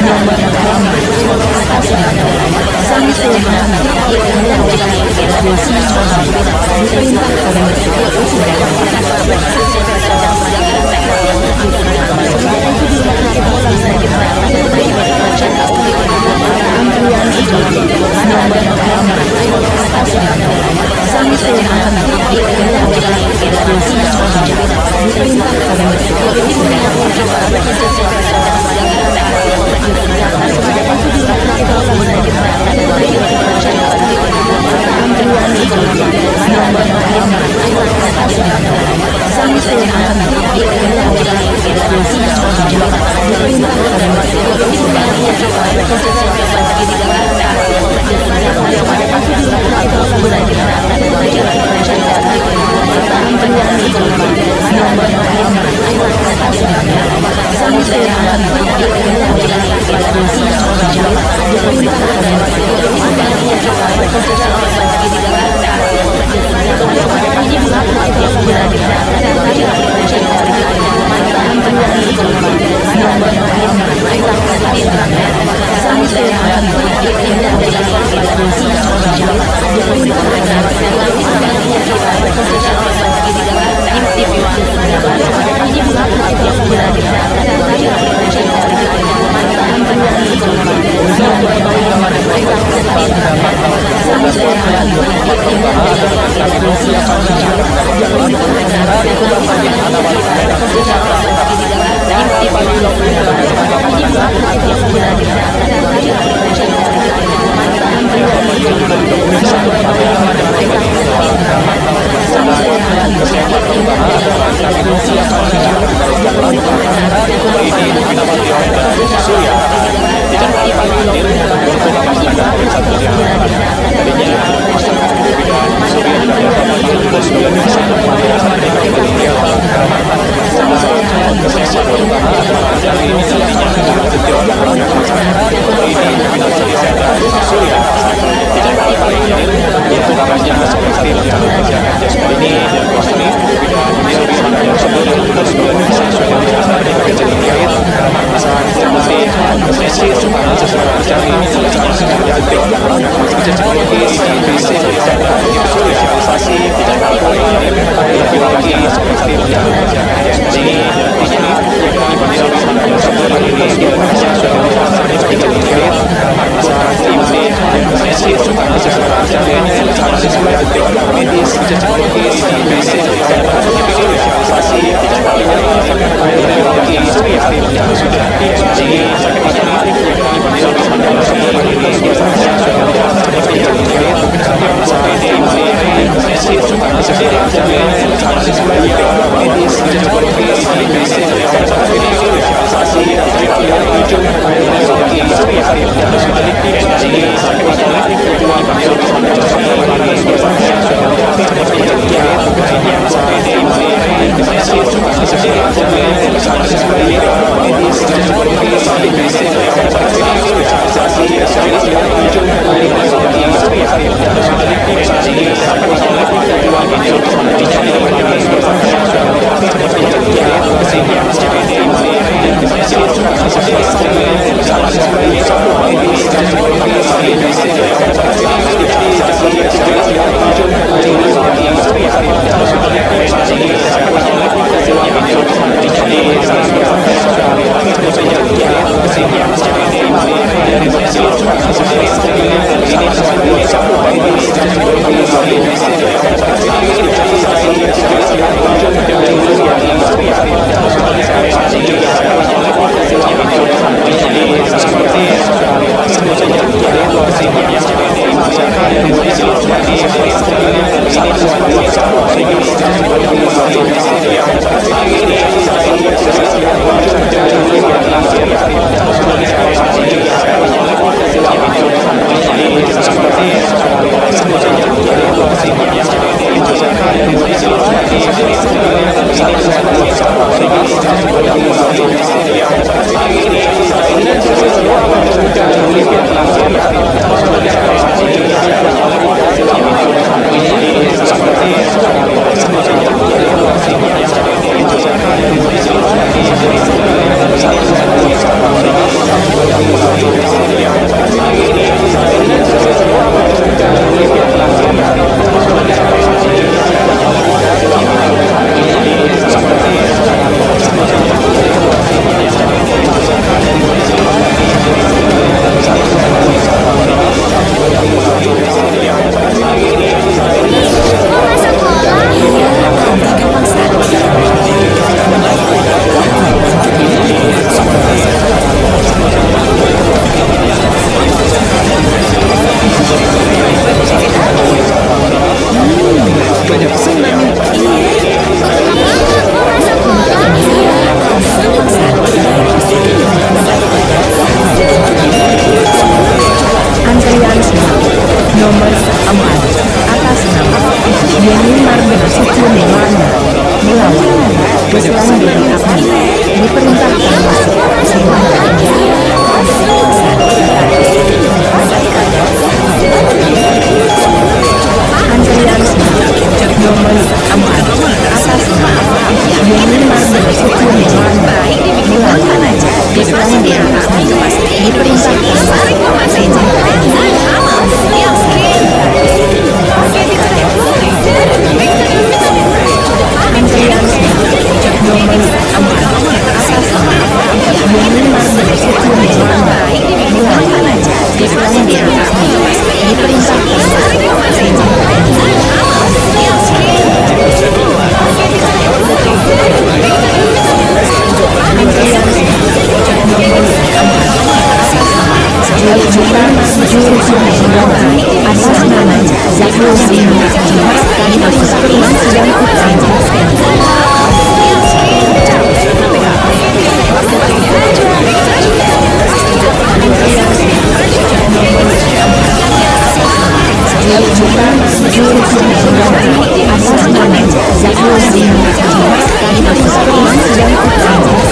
nomor 4 atas nama Samsul Hadi melawan Desi Mardi diperintahkan masuk ke persidangan. Antrian sebelah nomor 4 atas nama Samsul Hadi melawan Desi Mardi diperintahkan masuk ke persidangan. Antrian sebelah nomor nomor 4 atas nama Yeni Mardana Suci Melana melawan Islam dari Agni. diperintahkan masuk antrian nomor 4 atas nama Yunimar Bersuci Jalan Baik diperintahkan atas nama Zahrul Zina diharapkan masuk ke ruang sidang utama. atas nama Zahrul Zina diharapkan masuk ke ruang sidang utama.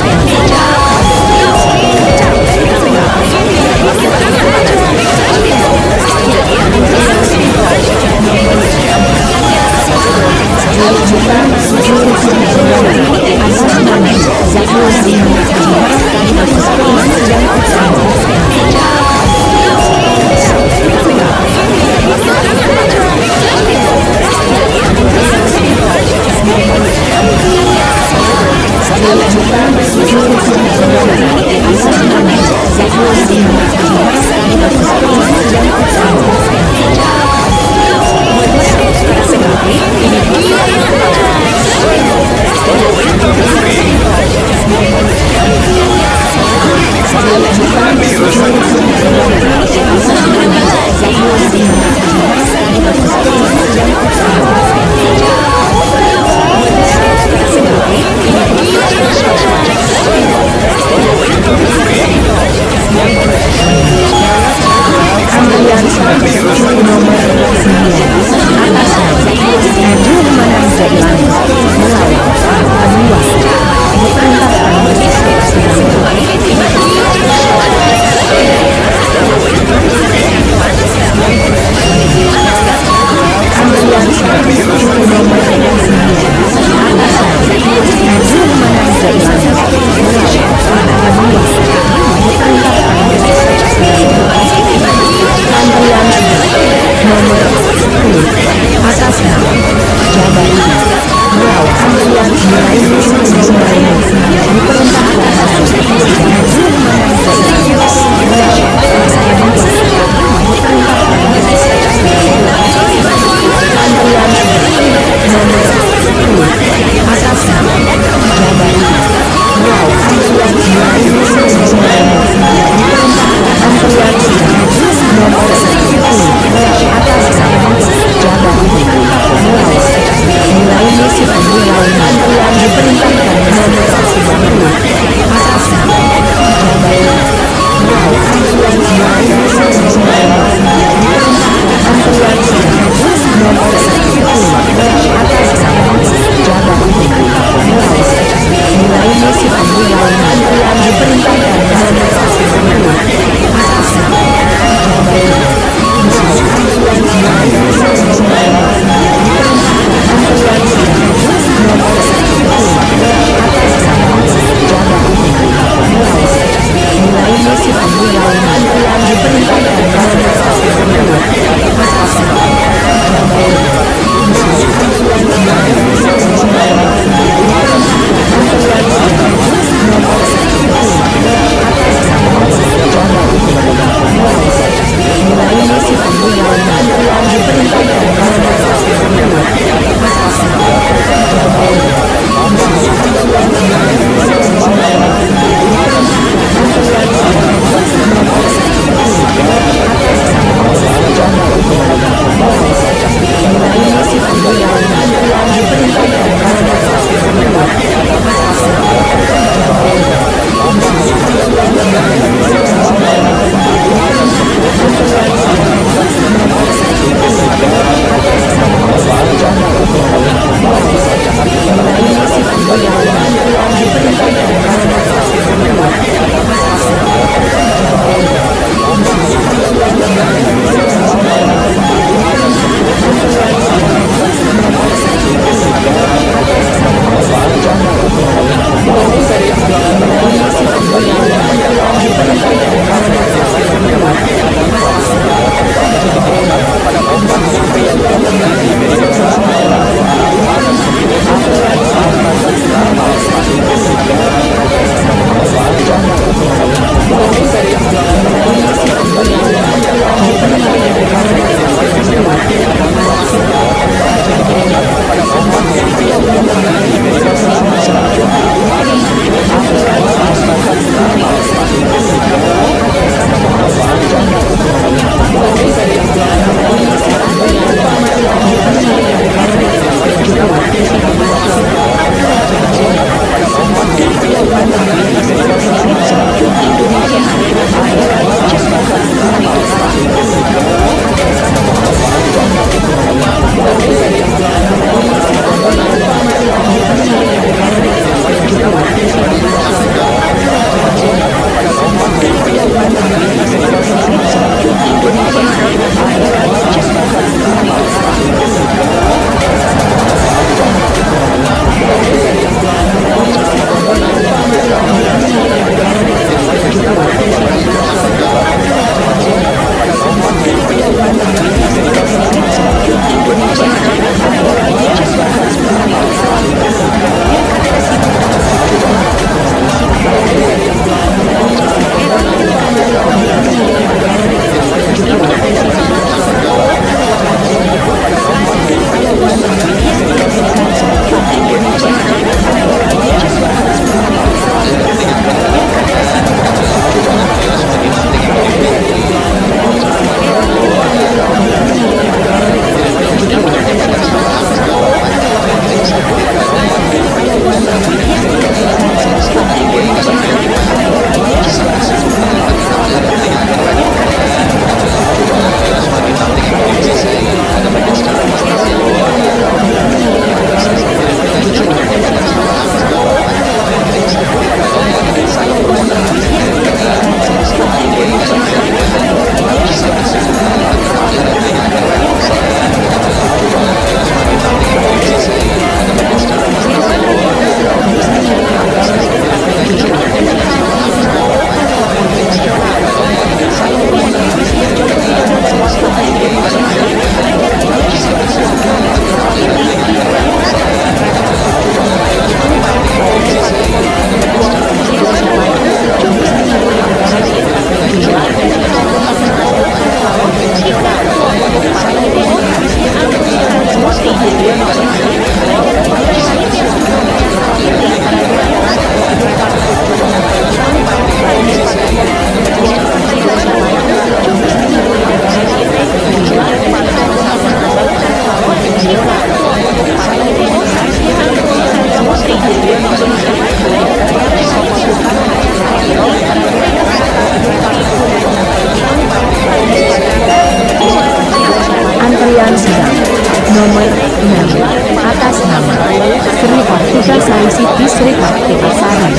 Kartika Sari Siti Sri Kartikasari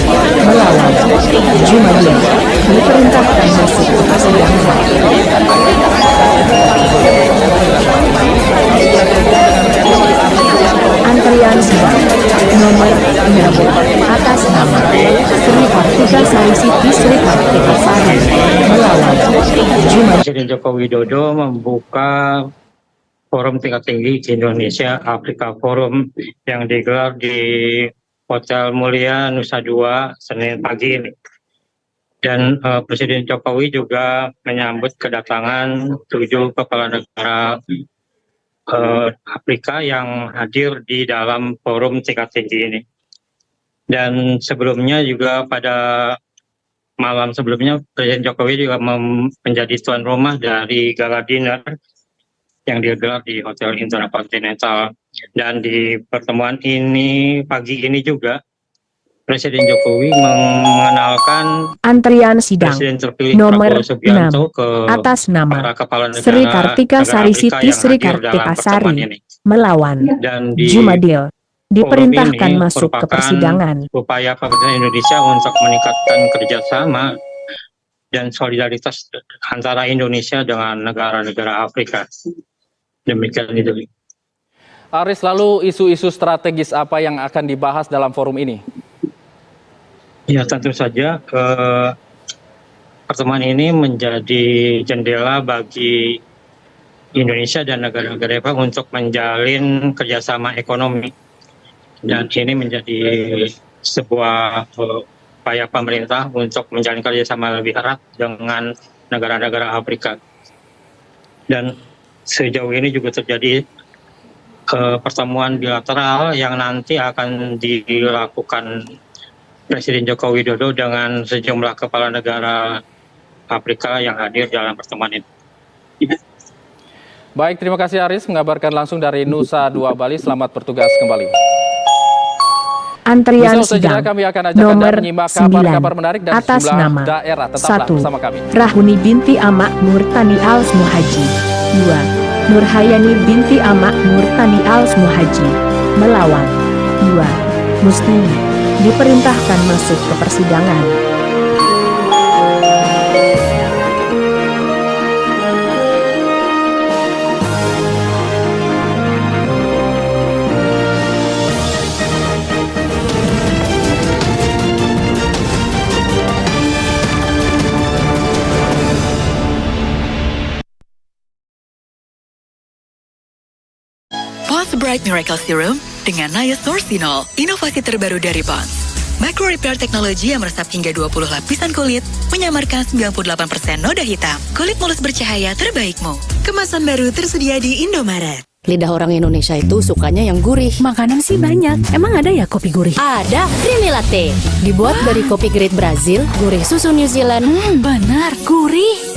melawan Jumadil diperintahkan masuk ke persidangan. Antrian sidang nomor 6 atas nama Sri Kartika Sari Siti Sri Kartikasari melawan Jumadil. Presiden Joko Widodo membuka forum tingkat tinggi di Indonesia, Afrika Forum, yang digelar di Hotel Mulia Nusa Dua Senin pagi ini. Dan Presiden Jokowi juga menyambut kedatangan 7 kepala negara Afrika yang hadir di dalam forum tingkat tinggi ini. Dan sebelumnya juga pada malam sebelumnya Presiden Jokowi juga menjadi tuan rumah dari gala dinner yang digelar di Hotel Intercontinental. Dan di pertemuan ini pagi ini juga Presiden Jokowi mengenalkan antrian sidang Presiden terpilih nomor Prabowo Subianto 6 ke atas nama para kepala negara Sri Kartika Sari Afrika Siti yang Sri hadir dalam pertemuan Kartikasari ini. melawan Dan di Jumadil diperintahkan forum ini masuk ke merupakan persidangan. upaya pemerintah Indonesia untuk meningkatkan kerjasama dan solidaritas antara Indonesia dengan negara-negara Afrika. Demikian itu. Aris, lalu isu-isu strategis apa yang akan dibahas dalam forum ini? Ya, tentu saja pertemuan ini menjadi jendela bagi Indonesia dan negara-negara Afrika untuk menjalin kerjasama ekonomi. Dan ini menjadi sebuah upaya pemerintah untuk menjalin kerjasama lebih erat dengan negara-negara Afrika. Dan sejauh ini juga terjadi pertemuan bilateral yang nanti akan dilakukan Presiden Joko Widodo dengan sejumlah kepala negara Afrika yang hadir dalam pertemuan ini. Baik, terima kasih Aris mengabarkan langsung dari Nusa Dua Bali. Selamat bertugas kembali. Antrian Bisa sidang kami akan ajak Anda nomor menyimak 9 kabar-kabar menarik dari atas sejumlah nama daerah. Tetaplah 1. bersama kami. Rahuni binti Amak Murtani Als Muhaji 2. Nurhayani binti Amak Murtani Als Muhaji melawan 2. Mustini diperintahkan masuk ke persidangan. Pond's Bright Miracle Serum dengan Niasourcinol, inovasi terbaru dari Pond's. Micro Repair teknologi yang meresap hingga 20 lapisan kulit, menyamarkan 98% noda hitam. Kulit mulus bercahaya terbaikmu. Kemasan baru tersedia di Indomaret. Lidah orang Indonesia itu sukanya yang gurih. Makanan sih banyak. Emang ada ya kopi gurih? Ada, Creamy Latte. Dibuat dari kopi grade Brazil, gurih susu New Zealand. Benar, gurih.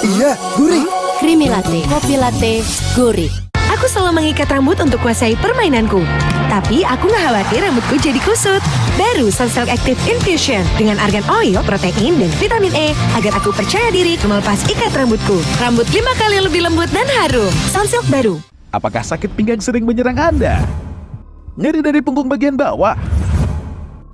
Iya, gurih. Creamy Latte, kopi latte, gurih. Aku selalu mengikat rambut untuk kuasai permainanku. Tapi aku nggak khawatir rambutku jadi kusut. Baru Sunsilk Active Infusion dengan argan oil, protein, dan vitamin E agar aku percaya diri melepas ikat rambutku. Rambut 5 kali lebih lembut dan harum. Sunsilk baru. Apakah sakit pinggang sering menyerang Anda? Nyeri dari punggung bagian bawah?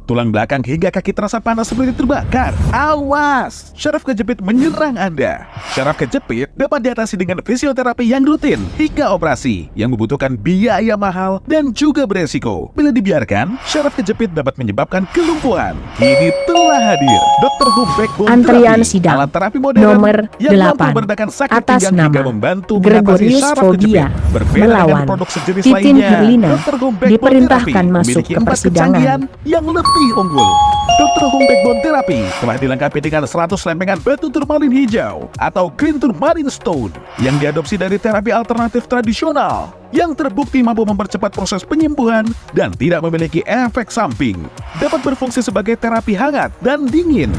Tulang belakang hingga kaki terasa panas seperti terbakar? Awas! Syaraf kejepit menyerang Anda. Syaraf kejepit dapat diatasi dengan fisioterapi yang rutin hingga operasi yang membutuhkan biaya mahal dan juga beresiko. Bila dibiarkan, syaraf kejepit dapat menyebabkan kelumpuhan. Kini telah hadir Dr. Humpek Bone Antrian Therapy, sidang alat terapi modern nomor yang mampu 8 meredakan sakit atas pinggang hingga nama membantu mengatasi Gregorius syaraf Fobia kejepit. Berbeda melawan dengan produk sejenis Titin lainnya, Herlina Dr. Humpek Bone diperintahkan Therapy masuk memiliki ke 4 persidangan. kecanggihan yang lebih unggul. Dr. Humpek Bone Therapy telah dilengkapi dengan 100 lempengan batu turmalin hijau atau green turmalin stone yang diadopsi dari terapi alternatif tradisional yang terbukti mampu mempercepat proses penyembuhan dan tidak memiliki efek samping. Dapat berfungsi sebagai terapi hangat dan dingin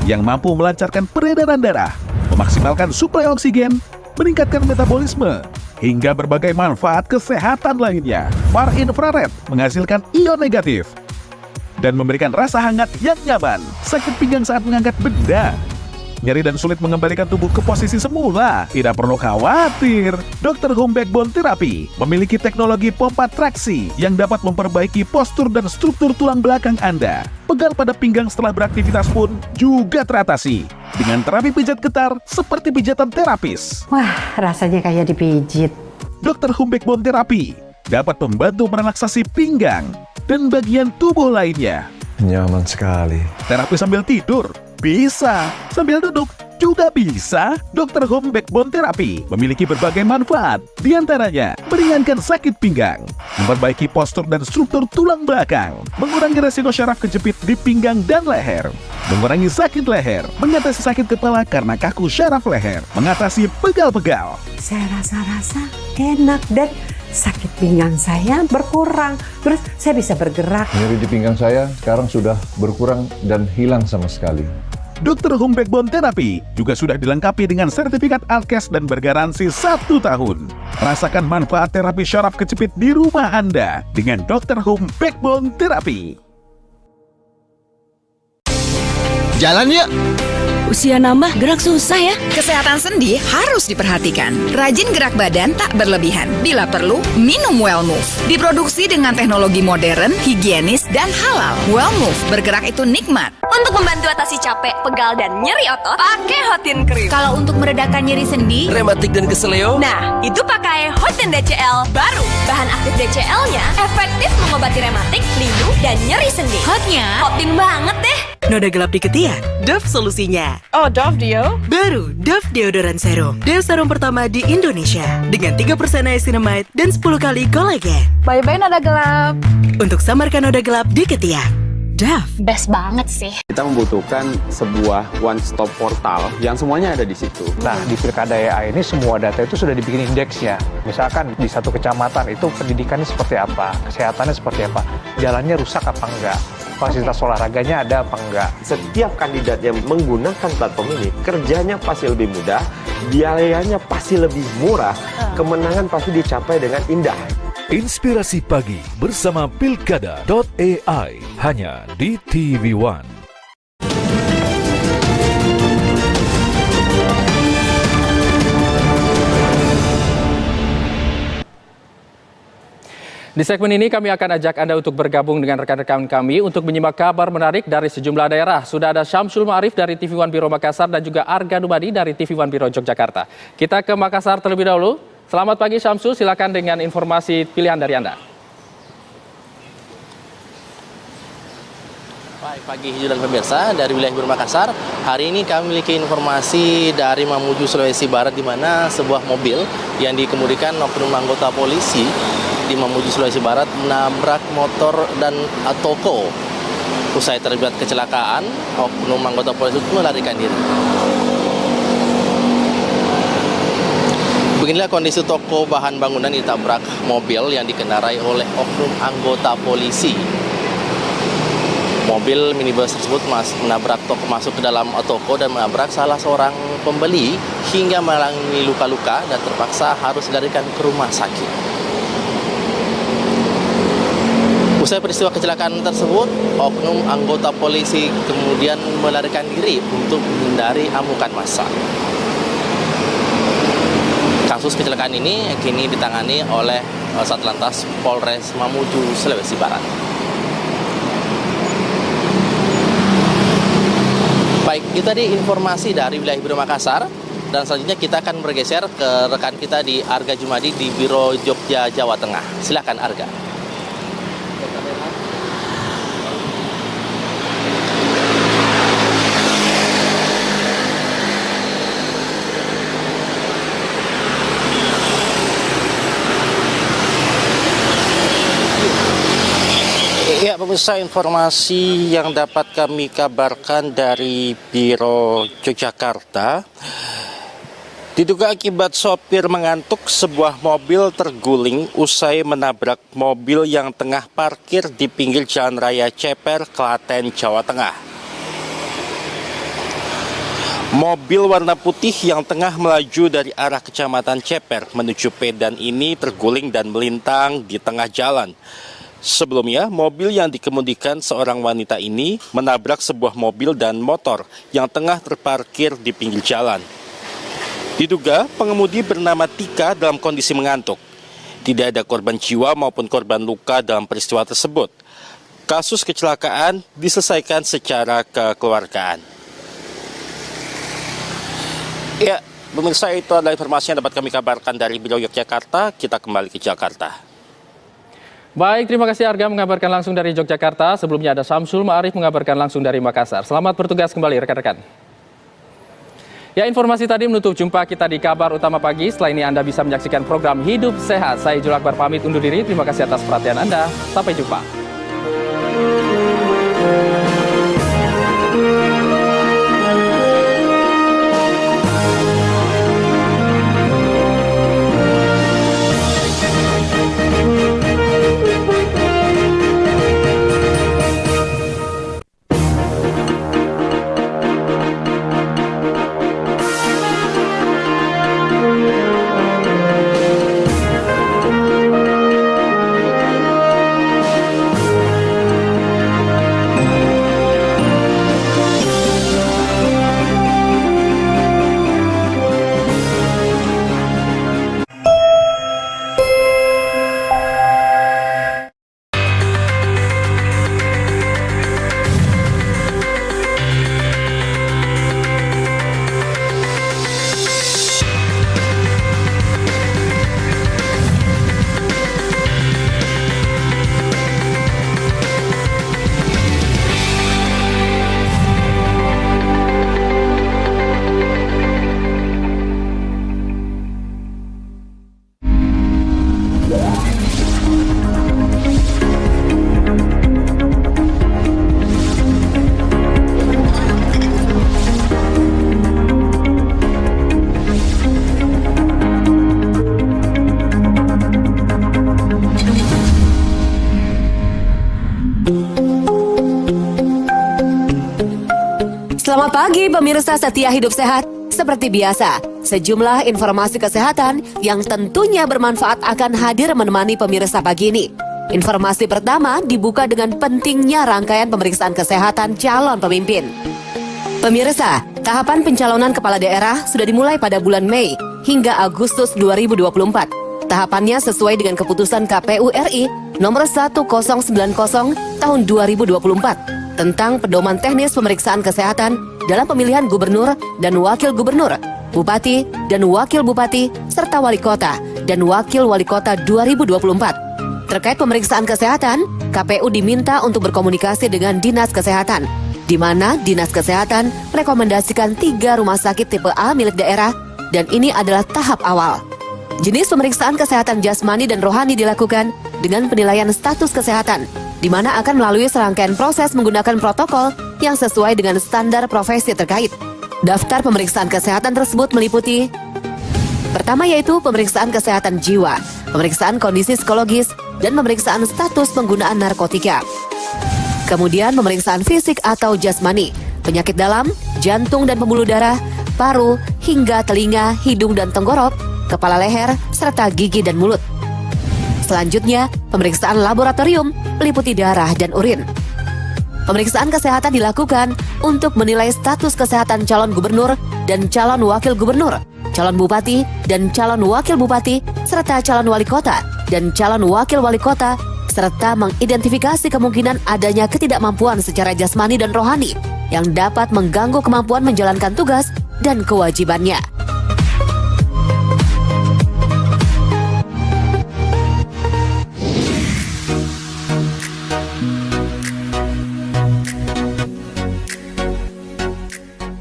yang mampu melancarkan peredaran darah, memaksimalkan suplai oksigen, meningkatkan metabolisme, hingga berbagai manfaat kesehatan lainnya. Far infrared menghasilkan ion negatif dan memberikan rasa hangat yang nyaman. Sakit pinggang saat mengangkat benda, Nyeri dan sulit mengembalikan tubuh ke posisi semula? Tidak perlu khawatir. Dr. Home Backbone Therapy memiliki teknologi pompa traksi yang dapat memperbaiki postur dan struktur tulang belakang Anda. Pegal pada pinggang setelah beraktivitas pun juga teratasi dengan terapi pijat getar seperti pijatan terapis. Wah, rasanya kayak dipijit. Dr. Home Backbone Therapy dapat membantu merelaksasi pinggang dan bagian tubuh lainnya. Nyaman sekali. Terapi sambil tidur bisa, sambil duduk juga bisa. Dr. Home Backbone Therapy memiliki berbagai manfaat, di antaranya meringankan sakit pinggang, memperbaiki postur dan struktur tulang belakang, mengurangi resiko syaraf kejepit di pinggang dan leher, mengurangi sakit leher, mengatasi sakit kepala karena kaku syaraf leher, mengatasi pegal-pegal. Saya rasa-rasa enak dan sakit pinggang saya berkurang. Terus saya bisa bergerak. Nyeri di pinggang saya sekarang sudah berkurang dan hilang sama sekali. Dr. Home Backbone Therapy juga sudah dilengkapi dengan sertifikat Alkes dan bergaransi 1 tahun. Rasakan manfaat terapi syaraf kejepit di rumah Anda dengan Dr. Home Backbone Therapy. Jalan yuk! Usia nambah, gerak susah ya. Kesehatan sendi harus diperhatikan. Rajin gerak badan tak berlebihan. Bila perlu, minum Wellmove. Diproduksi dengan teknologi modern, higienis, dan halal. Wellmove, bergerak itu nikmat. Untuk membantu atasi capek, pegal, dan nyeri otot, pakai Hotin Cream. Kalau untuk meredakan nyeri sendi, rematik dan keseleo, nah, itu pakai Hotin DCL baru. Bahan aktif DCL-nya efektif mengobati rematik, linu, dan nyeri sendi. hotnya Hotin banget deh. noda gelap di ketiak. Dove solusinya. Oh, Dove Deo? Baru Dove Deodoran Serum. Dove serum pertama di Indonesia dengan 3% niacinamide dan 10 kali kolagen. Bye-bye noda gelap. Untuk samarkan noda gelap di ketiak. Dove. Best banget sih. Kita membutuhkan sebuah one-stop portal yang semuanya ada di situ. Nah, di Pilkada AI ini semua data itu sudah dibikin indeksnya. Misalkan di satu kecamatan itu pendidikannya seperti apa, kesehatannya seperti apa, jalannya rusak apa enggak, fasilitas olahraganya ada apa enggak. Setiap kandidat yang menggunakan platform ini, kerjanya pasti lebih mudah, biayanya pasti lebih murah, kemenangan pasti dicapai dengan indah. Inspirasi Pagi bersama Pilkada.ai hanya di TV One. Di segmen ini kami akan ajak Anda untuk bergabung dengan rekan-rekan kami untuk menyimak kabar menarik dari sejumlah daerah. Sudah ada Syamsul Ma'arif dari TV One Biro Makassar dan juga Arga Dumadi dari TV One Biro Yogyakarta. Kita ke Makassar terlebih dahulu. Selamat pagi Syamsul, silakan dengan informasi pilihan dari Anda. Baik, pagi hijau dan pemirsa dari wilayah Biro Makassar. Hari ini kami memiliki informasi dari Mamuju, Sulawesi Barat, di mana sebuah mobil yang dikemudikan oknum anggota polisi di Mamuju, Sulawesi Barat menabrak motor dan toko. Usai terlibat kecelakaan, oknum anggota polisi itu melarikan diri. Beginilah kondisi toko bahan bangunan ditabrak mobil yang dikendarai oleh oknum anggota polisi. Mobil minibus tersebut menabrak toko, masuk ke dalam toko dan menabrak salah seorang pembeli hingga mengalami luka-luka dan terpaksa harus dilarikan ke rumah sakit. Usai peristiwa kecelakaan tersebut, oknum anggota polisi kemudian melarikan diri untuk menghindari amukan massa. Kasus kecelakaan ini kini ditangani oleh Satlantas Polres Mamuju, Sulawesi Barat. Baik, itu tadi informasi dari wilayah Biro Makassar. Dan selanjutnya kita akan bergeser ke rekan kita di Arga Dumadi di Biro Jogja, Jawa Tengah. Silakan Arga. Ya, pemirsa, informasi yang dapat kami kabarkan dari Biro Yogyakarta, diduga akibat sopir mengantuk, sebuah mobil terguling usai menabrak mobil yang tengah parkir di pinggir Jalan Raya Ceper, Klaten, Jawa Tengah. Mobil warna putih yang tengah melaju dari arah Kecamatan Ceper menuju Pedan ini terguling dan melintang di tengah jalan. Sebelumnya, mobil yang dikemudikan seorang wanita ini menabrak sebuah mobil dan motor yang tengah terparkir di pinggir jalan. Diduga pengemudi bernama Tika dalam kondisi mengantuk. Tidak ada korban jiwa maupun korban luka dalam peristiwa tersebut. Kasus kecelakaan diselesaikan secara kekeluargaan. Ya, pemirsa, itu adalah informasi yang dapat kami kabarkan dari Biro Yogyakarta. Kita kembali ke Jakarta. Baik, terima kasih Arga mengabarkan langsung dari Yogyakarta. Sebelumnya ada Samsul Ma'arif mengabarkan langsung dari Makassar. Selamat bertugas kembali rekan-rekan. Ya, informasi tadi menutup jumpa kita di Kabar Utama Pagi. Setelah ini Anda bisa menyaksikan program Hidup Sehat. Saya Jul Akbar pamit undur diri. Terima kasih atas perhatian Anda. Sampai jumpa. Selamat pagi pemirsa setia Hidup Sehat. Seperti biasa, sejumlah informasi kesehatan yang tentunya bermanfaat akan hadir menemani pemirsa pagi ini. Informasi pertama dibuka dengan pentingnya rangkaian pemeriksaan kesehatan calon pemimpin. Pemirsa, tahapan pencalonan kepala daerah sudah dimulai pada bulan Mei hingga Agustus 2024. Tahapannya sesuai dengan keputusan KPU RI nomor 1090 tahun 2024 tentang pedoman teknis pemeriksaan kesehatan dalam pemilihan gubernur dan wakil gubernur, bupati dan wakil bupati, serta wali kota dan wakil wali kota 2024. Terkait pemeriksaan kesehatan, KPU diminta untuk berkomunikasi dengan Dinas Kesehatan, di mana Dinas Kesehatan merekomendasikan 3 rumah sakit tipe A milik daerah, dan ini adalah tahap awal. Jenis pemeriksaan kesehatan jasmani dan rohani dilakukan dengan penilaian status kesehatan, di mana akan melalui serangkaian proses menggunakan protokol yang sesuai dengan standar profesi terkait. Daftar pemeriksaan kesehatan tersebut meliputi: pertama yaitu pemeriksaan kesehatan jiwa, pemeriksaan kondisi psikologis, dan pemeriksaan status penggunaan narkotika. Kemudian pemeriksaan fisik atau jasmani, penyakit dalam, jantung dan pembuluh darah, paru, hingga telinga, hidung dan tenggorok, kepala leher, serta gigi dan mulut. Selanjutnya, pemeriksaan laboratorium meliputi darah dan urin. Pemeriksaan kesehatan dilakukan untuk menilai status kesehatan calon gubernur dan calon wakil gubernur, calon bupati dan calon wakil bupati, serta calon wali kota dan calon wakil wali kota, serta mengidentifikasi kemungkinan adanya ketidakmampuan secara jasmani dan rohani yang dapat mengganggu kemampuan menjalankan tugas dan kewajibannya.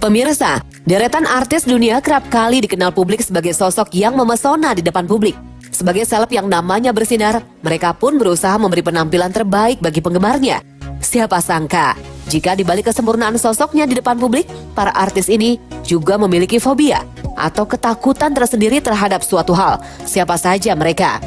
Pemirsa, deretan artis dunia kerap kali dikenal publik sebagai sosok yang memesona di depan publik. Sebagai seleb yang namanya bersinar, mereka pun berusaha memberi penampilan terbaik bagi penggemarnya. Siapa sangka, jika di balik kesempurnaan sosoknya di depan publik, para artis ini juga memiliki fobia atau ketakutan tersendiri terhadap suatu hal. Siapa saja mereka?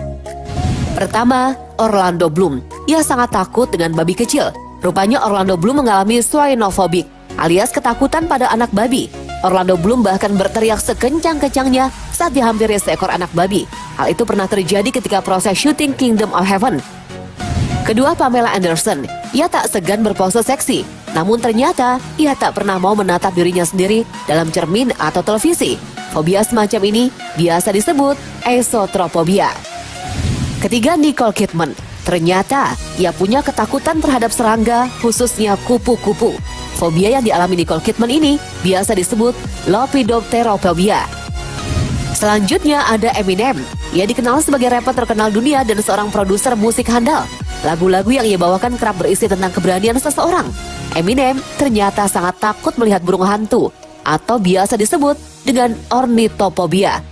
Pertama, Orlando Bloom. Ia sangat takut dengan babi kecil. Rupanya Orlando Bloom mengalami swinofobik, alias ketakutan pada anak babi. Orlando Bloom bahkan berteriak sekencang-kencangnya saat dihampiri seekor anak babi. Hal itu pernah terjadi ketika proses syuting Kingdom of Heaven. Kedua Pamela Anderson, ia tak segan berpose seksi, namun ternyata ia tak pernah mau menatap dirinya sendiri dalam cermin atau televisi. Fobia semacam ini biasa disebut esotropobia. Ketiga Nicole Kidman, ternyata ia punya ketakutan terhadap serangga, khususnya kupu-kupu. Fobia yang dialami Nicole Kidman ini biasa disebut lepidopterophobia. Selanjutnya ada Eminem. Ia dikenal sebagai rapper terkenal dunia dan seorang produser musik handal. Lagu-lagu yang ia bawakan kerap berisi tentang keberanian seseorang. Eminem ternyata sangat takut melihat burung hantu, atau biasa disebut dengan ornitopobia.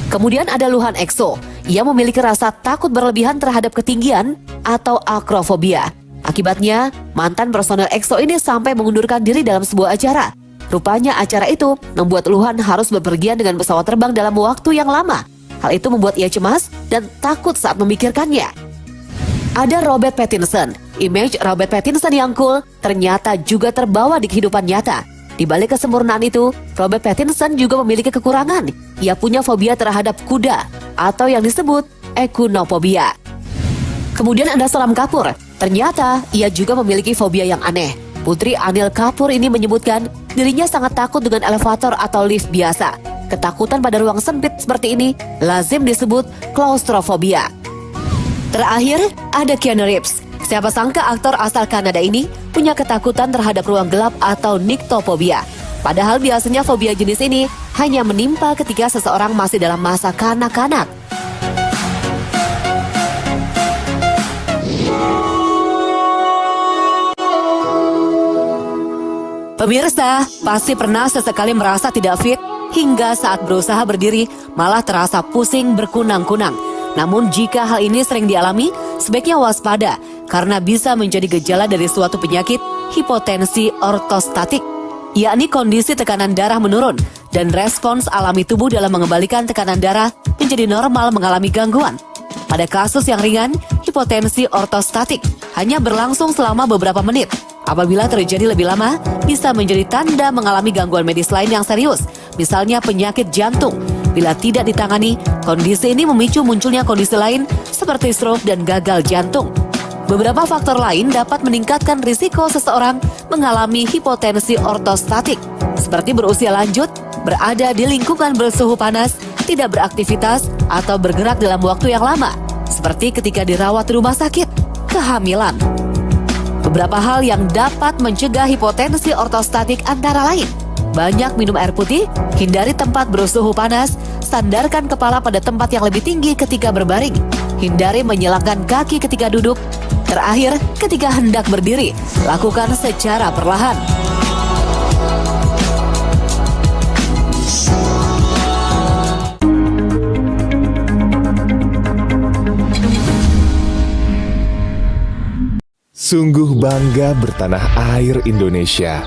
Kemudian ada Luhan EXO. Ia memiliki rasa takut berlebihan terhadap ketinggian atau akrofobia. Akibatnya, mantan personel EXO ini sampai mengundurkan diri dalam sebuah acara. Rupanya acara itu membuat Luhan harus bepergian dengan pesawat terbang dalam waktu yang lama. Hal itu membuat ia cemas dan takut saat memikirkannya. Ada Robert Pattinson. Image Robert Pattinson yang cool ternyata juga terbawa di kehidupan nyata. Di balik kesempurnaan itu, Robert Pattinson juga memiliki kekurangan. Ia punya fobia terhadap kuda atau yang disebut equinophobia. Kemudian ada Salam Kapoor. Ternyata ia juga memiliki fobia yang aneh. Putri Anil Kapoor ini menyebutkan dirinya sangat takut dengan elevator atau lift biasa. Ketakutan pada ruang sempit seperti ini lazim disebut klaustrofobia. Terakhir, ada Keanu Reeves. Siapa sangka aktor asal Kanada ini punya ketakutan terhadap ruang gelap atau nyctophobia. Padahal biasanya fobia jenis ini hanya menimpa ketika seseorang masih dalam masa kanak-kanak. Pemirsa, pasti pernah sesekali merasa tidak fit hingga saat berusaha berdiri malah terasa pusing berkunang-kunang. Namun jika hal ini sering dialami, sebaiknya waspada karena bisa menjadi gejala dari suatu penyakit hipotensi ortostatik, yakni kondisi tekanan darah menurun dan respons alami tubuh dalam mengembalikan tekanan darah menjadi normal mengalami gangguan. Pada kasus yang ringan, hipotensi ortostatik hanya berlangsung selama beberapa menit. Apabila terjadi lebih lama, bisa menjadi tanda mengalami gangguan medis lain yang serius, misalnya penyakit jantung. Bila tidak ditangani, kondisi ini memicu munculnya kondisi lain seperti stroke dan gagal jantung. Beberapa faktor lain dapat meningkatkan risiko seseorang mengalami hipotensi ortostatik, seperti berusia lanjut, berada di lingkungan bersuhu panas, tidak beraktivitas, atau bergerak dalam waktu yang lama, seperti ketika dirawat di rumah sakit, kehamilan. Beberapa hal yang dapat mencegah hipotensi ortostatik antara lain: banyak minum air putih, hindari tempat bersuhu panas, sandarkan kepala pada tempat yang lebih tinggi ketika berbaring, hindari menyilangkan kaki ketika duduk. Terakhir, ketika hendak berdiri, lakukan secara perlahan. Sungguh bangga bertanah air Indonesia.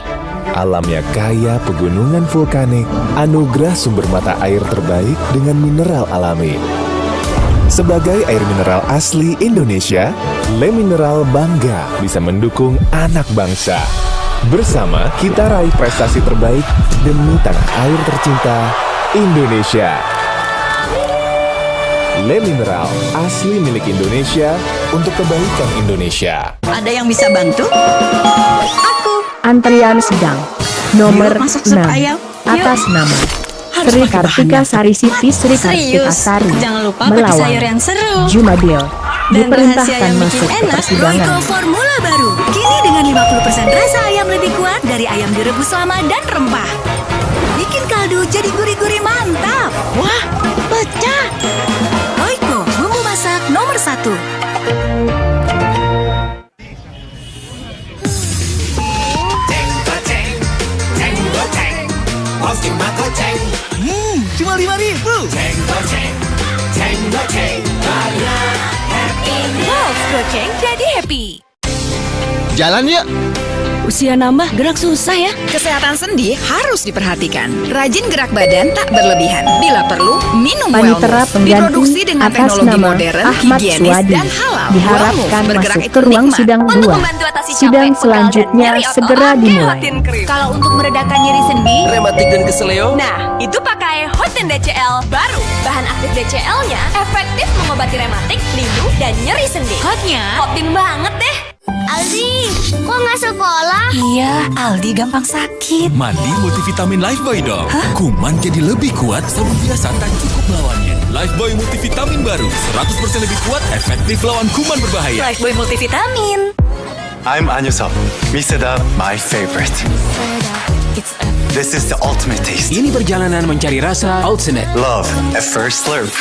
Alamnya kaya pegunungan vulkanik, anugerah sumber mata air terbaik dengan mineral alami. Sebagai air mineral asli Indonesia, Le Mineral bangga bisa mendukung anak bangsa. Bersama kita raih prestasi terbaik demi tanah air tercinta, Indonesia. Le Mineral, asli milik Indonesia untuk kebaikan Indonesia. Ada yang bisa bantu? Aku. Antrian sedang. Nomor 6. Atas nama Sri Kartika Sari Siti Sri Kartika Sari melawan Jumadil diperintahkan masuk ke persidangan. Royco Formula baru. Kini dengan 50% rasa ayam lebih kuat dari ayam direbus lama dan rempah. Bikin kaldu jadi gurih-gurih mantap. Wah, pecah. Royco, bumbu masak nomor 1. Cuma 5.000. Wow, goceng jadi happy. Jalan yuk. Usia nambah, gerak susah ya. Kesehatan sendi harus diperhatikan. Rajin gerak badan tak berlebihan. Bila perlu, minum Panitera Wellmove. pengganti Diproduksi dengan atas teknologi nama modern, Ahmad higienis, Suwadi dan halal. diharapkan Wellmove bergerak masuk ikut ke ruang nikmat. sidang Untuk 2. membantu atasi Sidang capek, pegal, dan selanjutnya nyeri otot, segera pakai dimulai. Hotin Cream. Kalau untuk meredakan nyeri sendi, Rematik dan keseleo. nah itu pakai Hotin DCL baru. Bahan aktif DCL-nya efektif mengobati rematik, linu, dan nyeri sendi. Hotnya Hotin banget deh. Aldi, kok nggak sekolah? Iya, Aldi gampang sakit. Mandi multivitamin Lifebuoy dong. Kuman jadi lebih kuat, sabun biasa tak cukup melawannya. Lifebuoy multivitamin baru, 100% lebih kuat, efektif lawan kuman berbahaya. Lifebuoy multivitamin. I'm Anyusop. Misedap, my favorite. This is the ultimate taste. Ini perjalanan mencari rasa ultimate. Love at first slurp.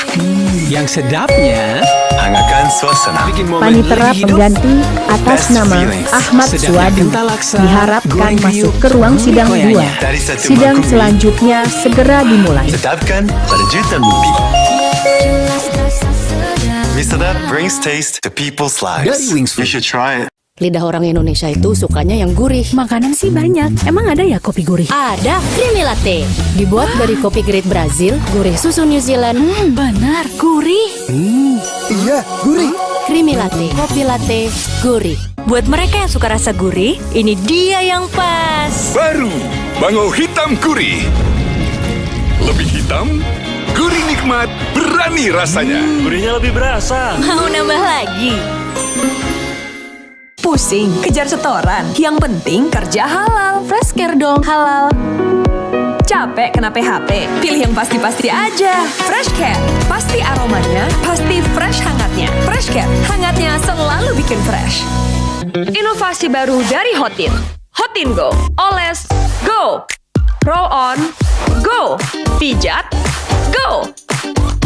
Yang sedapnya Hangatkan suasana. bikin momen Panitera lebih hidup. pengganti atas Best nama feelings. Ahmad Sedapnya Suwadi kental laksa, diharapkan goreng masuk kriuk, ke ruang sidang koyanya. 2. Dari satu Sidang mangkuk mie. selanjutnya segera dimulai. Sedapkan pada jutaan rupiah. Misedap brings taste to people's lives. Dari Wings You should try it. Lidah orang Indonesia itu sukanya yang gurih. Makanan sih banyak. Emang ada ya kopi gurih? Ada Creamy Latte. Dibuat dari kopi grade Brazil, gurih susu New Zealand. Benar, gurih. Iya, gurih. Creamy Latte, kopi latte, gurih. Buat mereka yang suka rasa gurih, ini dia yang pas. Baru, Bango Hitam Gurih. Lebih hitam, gurih nikmat, berani rasanya. Gurihnya lebih berasa. Mau nambah lagi? Pusing, kejar setoran. Yang penting kerja halal. Fresh Care dong, halal. Capek kena PHP? Pilih yang pasti-pasti aja. Fresh Care, pasti aromanya, pasti fresh hangatnya. Fresh Care, hangatnya selalu bikin fresh. Inovasi baru dari Hotin. Hotin Go, oles, go. Roll on, go. Pijat, go.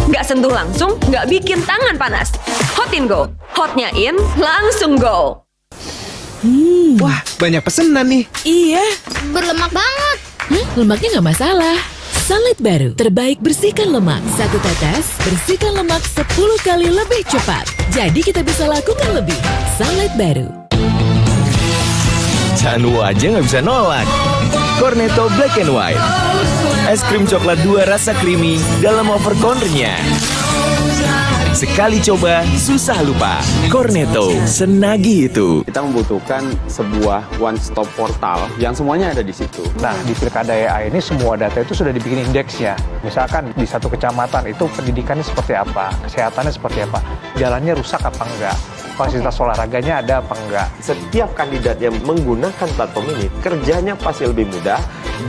Nggak sentuh langsung, nggak bikin tangan panas. Hotin Go, hotnya in, langsung go. Wah, banyak pesenan nih. Iya. Berlemak banget. Lemaknya nggak masalah. Sunlight baru, terbaik bersihkan lemak. Satu tetes, bersihkan lemak 10 kali lebih cepat. Jadi kita bisa lakukan lebih. Sunlight baru. Canu aja nggak bisa nolak. Cornetto Black and White. Es krim coklat 2 rasa creamy dalam over cornernya. Sekali coba, susah lupa. Cornetto, senagih itu. Kita membutuhkan sebuah one-stop portal yang semuanya ada di situ. Nah, di Pilkada AI ini semua data itu sudah dibikin indeksnya. Misalkan di satu kecamatan itu pendidikannya seperti apa, kesehatannya seperti apa, jalannya rusak apa enggak, fasilitas olahraganya ada apa enggak. Setiap kandidat yang menggunakan platform ini, kerjanya pasti lebih mudah,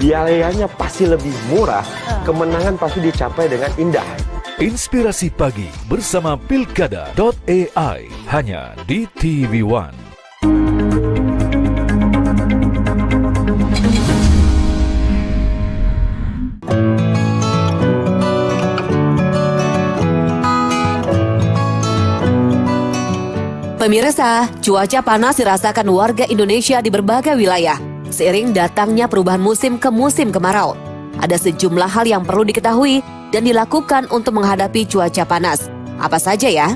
biayanya pasti lebih murah, kemenangan pasti dicapai dengan indah. Inspirasi Pagi bersama Pilkada.ai hanya di TV One. Pemirsa, cuaca panas dirasakan warga Indonesia di berbagai wilayah. Seiring datangnya perubahan musim ke musim kemarau. Ada sejumlah hal yang perlu diketahui dan dilakukan untuk menghadapi cuaca panas. Apa saja ya?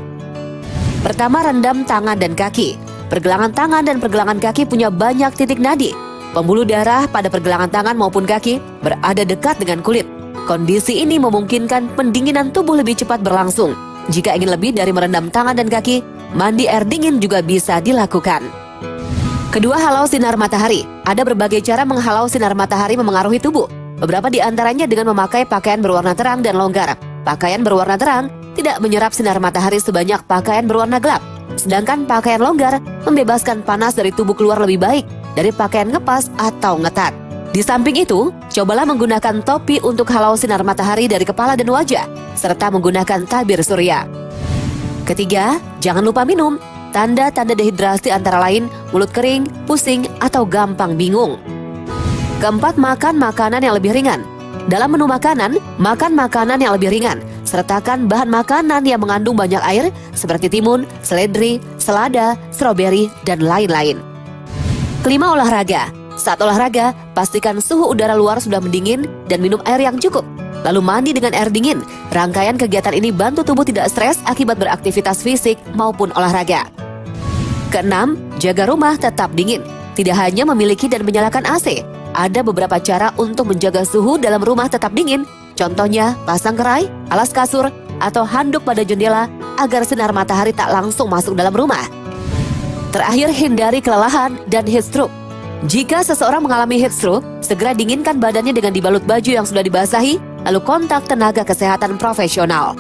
Pertama, rendam tangan dan kaki. Pergelangan tangan dan pergelangan kaki punya banyak titik nadi. Pembuluh darah pada pergelangan tangan maupun kaki berada dekat dengan kulit. Kondisi ini memungkinkan pendinginan tubuh lebih cepat berlangsung. Jika ingin lebih dari merendam tangan dan kaki, mandi air dingin juga bisa dilakukan. Kedua, halau sinar matahari. Ada berbagai cara menghalau sinar matahari memengaruhi tubuh. Beberapa di antaranya dengan memakai pakaian berwarna terang dan longgar. Pakaian berwarna terang tidak menyerap sinar matahari sebanyak pakaian berwarna gelap. Sedangkan pakaian longgar membebaskan panas dari tubuh keluar lebih baik dari pakaian ngepas atau ngetat. Di samping itu, cobalah menggunakan topi untuk halau sinar matahari dari kepala dan wajah, serta menggunakan tabir surya. Ketiga, jangan lupa minum. Tanda-tanda dehidrasi antara lain mulut kering, pusing, atau gampang bingung. Keempat, makan makanan yang lebih ringan. Dalam menu makanan, makan makanan yang lebih ringan. Sertakan bahan makanan yang mengandung banyak air seperti timun, seledri, selada, stroberi, dan lain-lain. Kelima, olahraga. Saat olahraga, pastikan suhu udara luar sudah mendingin dan minum air yang cukup. Lalu mandi dengan air dingin. Rangkaian kegiatan ini bantu tubuh tidak stres akibat beraktivitas fisik maupun olahraga. Keenam, jaga rumah tetap dingin. Tidak hanya memiliki dan menyalakan AC, ada beberapa cara untuk menjaga suhu dalam rumah tetap dingin. Contohnya, pasang kerai, alas kasur, atau handuk pada jendela agar sinar matahari tak langsung masuk dalam rumah. Terakhir, hindari kelelahan dan heat stroke. Jika seseorang mengalami heat stroke, segera dinginkan badannya dengan dibalut baju yang sudah dibasahi, lalu kontak tenaga kesehatan profesional.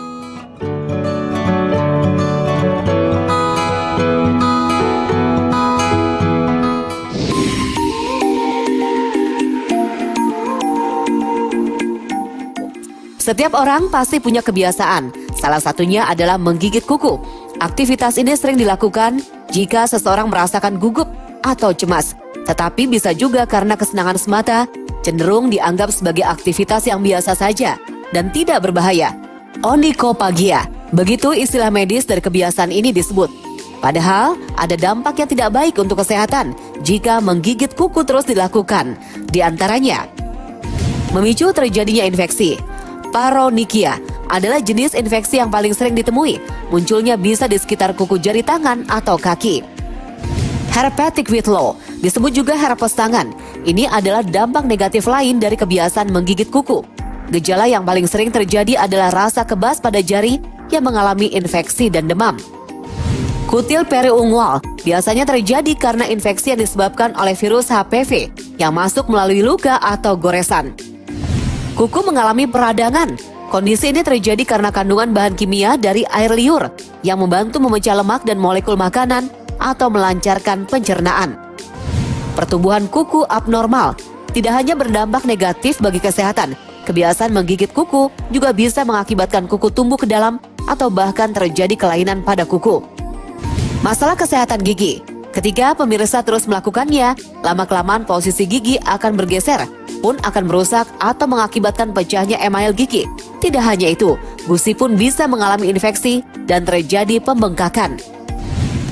Setiap orang pasti punya kebiasaan, salah satunya adalah menggigit kuku. Aktivitas ini sering dilakukan jika seseorang merasakan gugup atau cemas, tetapi bisa juga karena kesenangan semata, cenderung dianggap sebagai aktivitas yang biasa saja dan tidak berbahaya. Onychophagia, begitu istilah medis dari kebiasaan ini disebut. Padahal ada dampak yang tidak baik untuk kesehatan jika menggigit kuku terus dilakukan. Di antaranya, memicu terjadinya infeksi. Paronychia adalah jenis infeksi yang paling sering ditemui. Munculnya bisa di sekitar kuku jari tangan atau kaki. Herpetic whitlow, disebut juga herpes tangan. Ini adalah dampak negatif lain dari kebiasaan menggigit kuku. Gejala yang paling sering terjadi adalah rasa kebas pada jari yang mengalami infeksi dan demam. Kutil periungual biasanya terjadi karena infeksi yang disebabkan oleh virus HPV yang masuk melalui luka atau goresan. Kuku mengalami peradangan. Kondisi ini terjadi karena kandungan bahan kimia dari air liur yang membantu memecah lemak dan molekul makanan atau melancarkan pencernaan. Pertumbuhan kuku abnormal tidak hanya berdampak negatif bagi kesehatan. Kebiasaan menggigit kuku juga bisa mengakibatkan kuku tumbuh ke dalam atau bahkan terjadi kelainan pada kuku. Masalah kesehatan gigi. Ketika pemirsa terus melakukannya, lama-kelamaan posisi gigi akan bergeser, pun akan merusak atau mengakibatkan pecahnya email gigi. Tidak hanya itu, gusi pun bisa mengalami infeksi dan terjadi pembengkakan.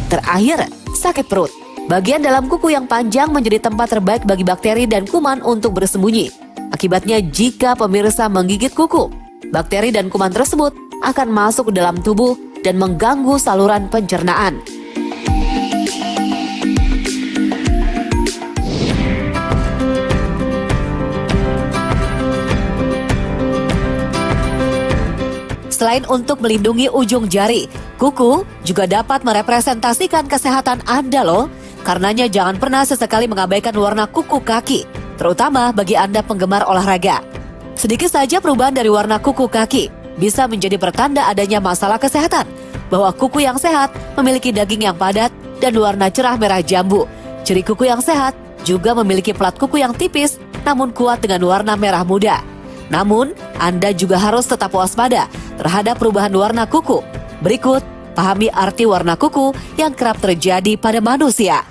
Terakhir, sakit perut. Bagian dalam kuku yang panjang menjadi tempat terbaik bagi bakteri dan kuman untuk bersembunyi. Akibatnya, jika pemirsa menggigit kuku, bakteri dan kuman tersebut akan masuk ke dalam tubuh dan mengganggu saluran pencernaan. Selain untuk melindungi ujung jari, kuku juga dapat merepresentasikan kesehatan Anda loh. Karenanya jangan pernah sesekali mengabaikan warna kuku kaki, terutama bagi Anda penggemar olahraga. Sedikit saja perubahan dari warna kuku kaki bisa menjadi pertanda adanya masalah kesehatan, bahwa kuku yang sehat memiliki daging yang padat dan warna cerah merah jambu. Ciri kuku yang sehat juga memiliki plat kuku yang tipis namun kuat dengan warna merah muda. Namun, Anda juga harus tetap waspada terhadap perubahan warna kuku. Berikut, pahami arti warna kuku yang kerap terjadi pada manusia.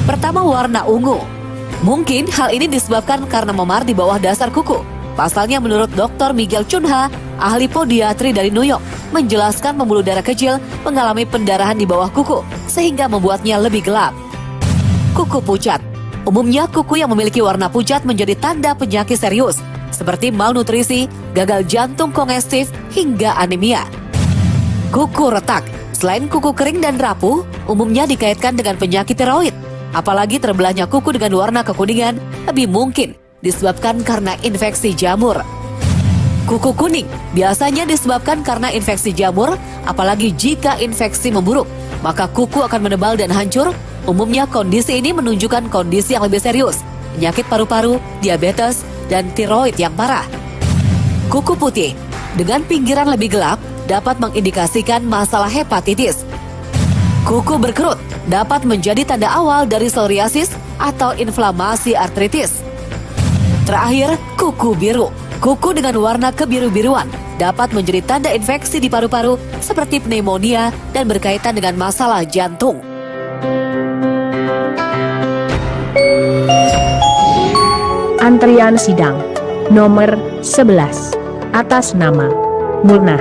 Pertama, warna ungu. Mungkin hal ini disebabkan karena memar di bawah dasar kuku. Pasalnya menurut Dr. Miguel Chunha, ahli podiatri dari New York, menjelaskan pembuluh darah kecil mengalami pendarahan di bawah kuku, sehingga membuatnya lebih gelap. Kuku pucat. Umumnya kuku yang memiliki warna pucat menjadi tanda penyakit serius, seperti malnutrisi, gagal jantung kongestif, hingga anemia. Kuku retak. Selain kuku kering dan rapuh, umumnya dikaitkan dengan penyakit tiroid. Apalagi terbelahnya kuku dengan warna kekuningan lebih mungkin disebabkan karena infeksi jamur. Kuku kuning biasanya disebabkan karena infeksi jamur, apalagi jika infeksi memburuk, maka kuku akan menebal dan hancur. Umumnya kondisi ini menunjukkan kondisi yang lebih serius, penyakit paru-paru, diabetes, dan tiroid yang parah. Kuku putih dengan pinggiran lebih gelap dapat mengindikasikan masalah hepatitis. Kuku berkerut dapat menjadi tanda awal dari psoriasis atau inflamasi artritis. Terakhir, kuku biru. Kuku dengan warna kebiru-biruan dapat menjadi tanda infeksi di paru-paru seperti pneumonia dan berkaitan dengan masalah jantung. Antrian sidang nomor 11 atas nama Mulnah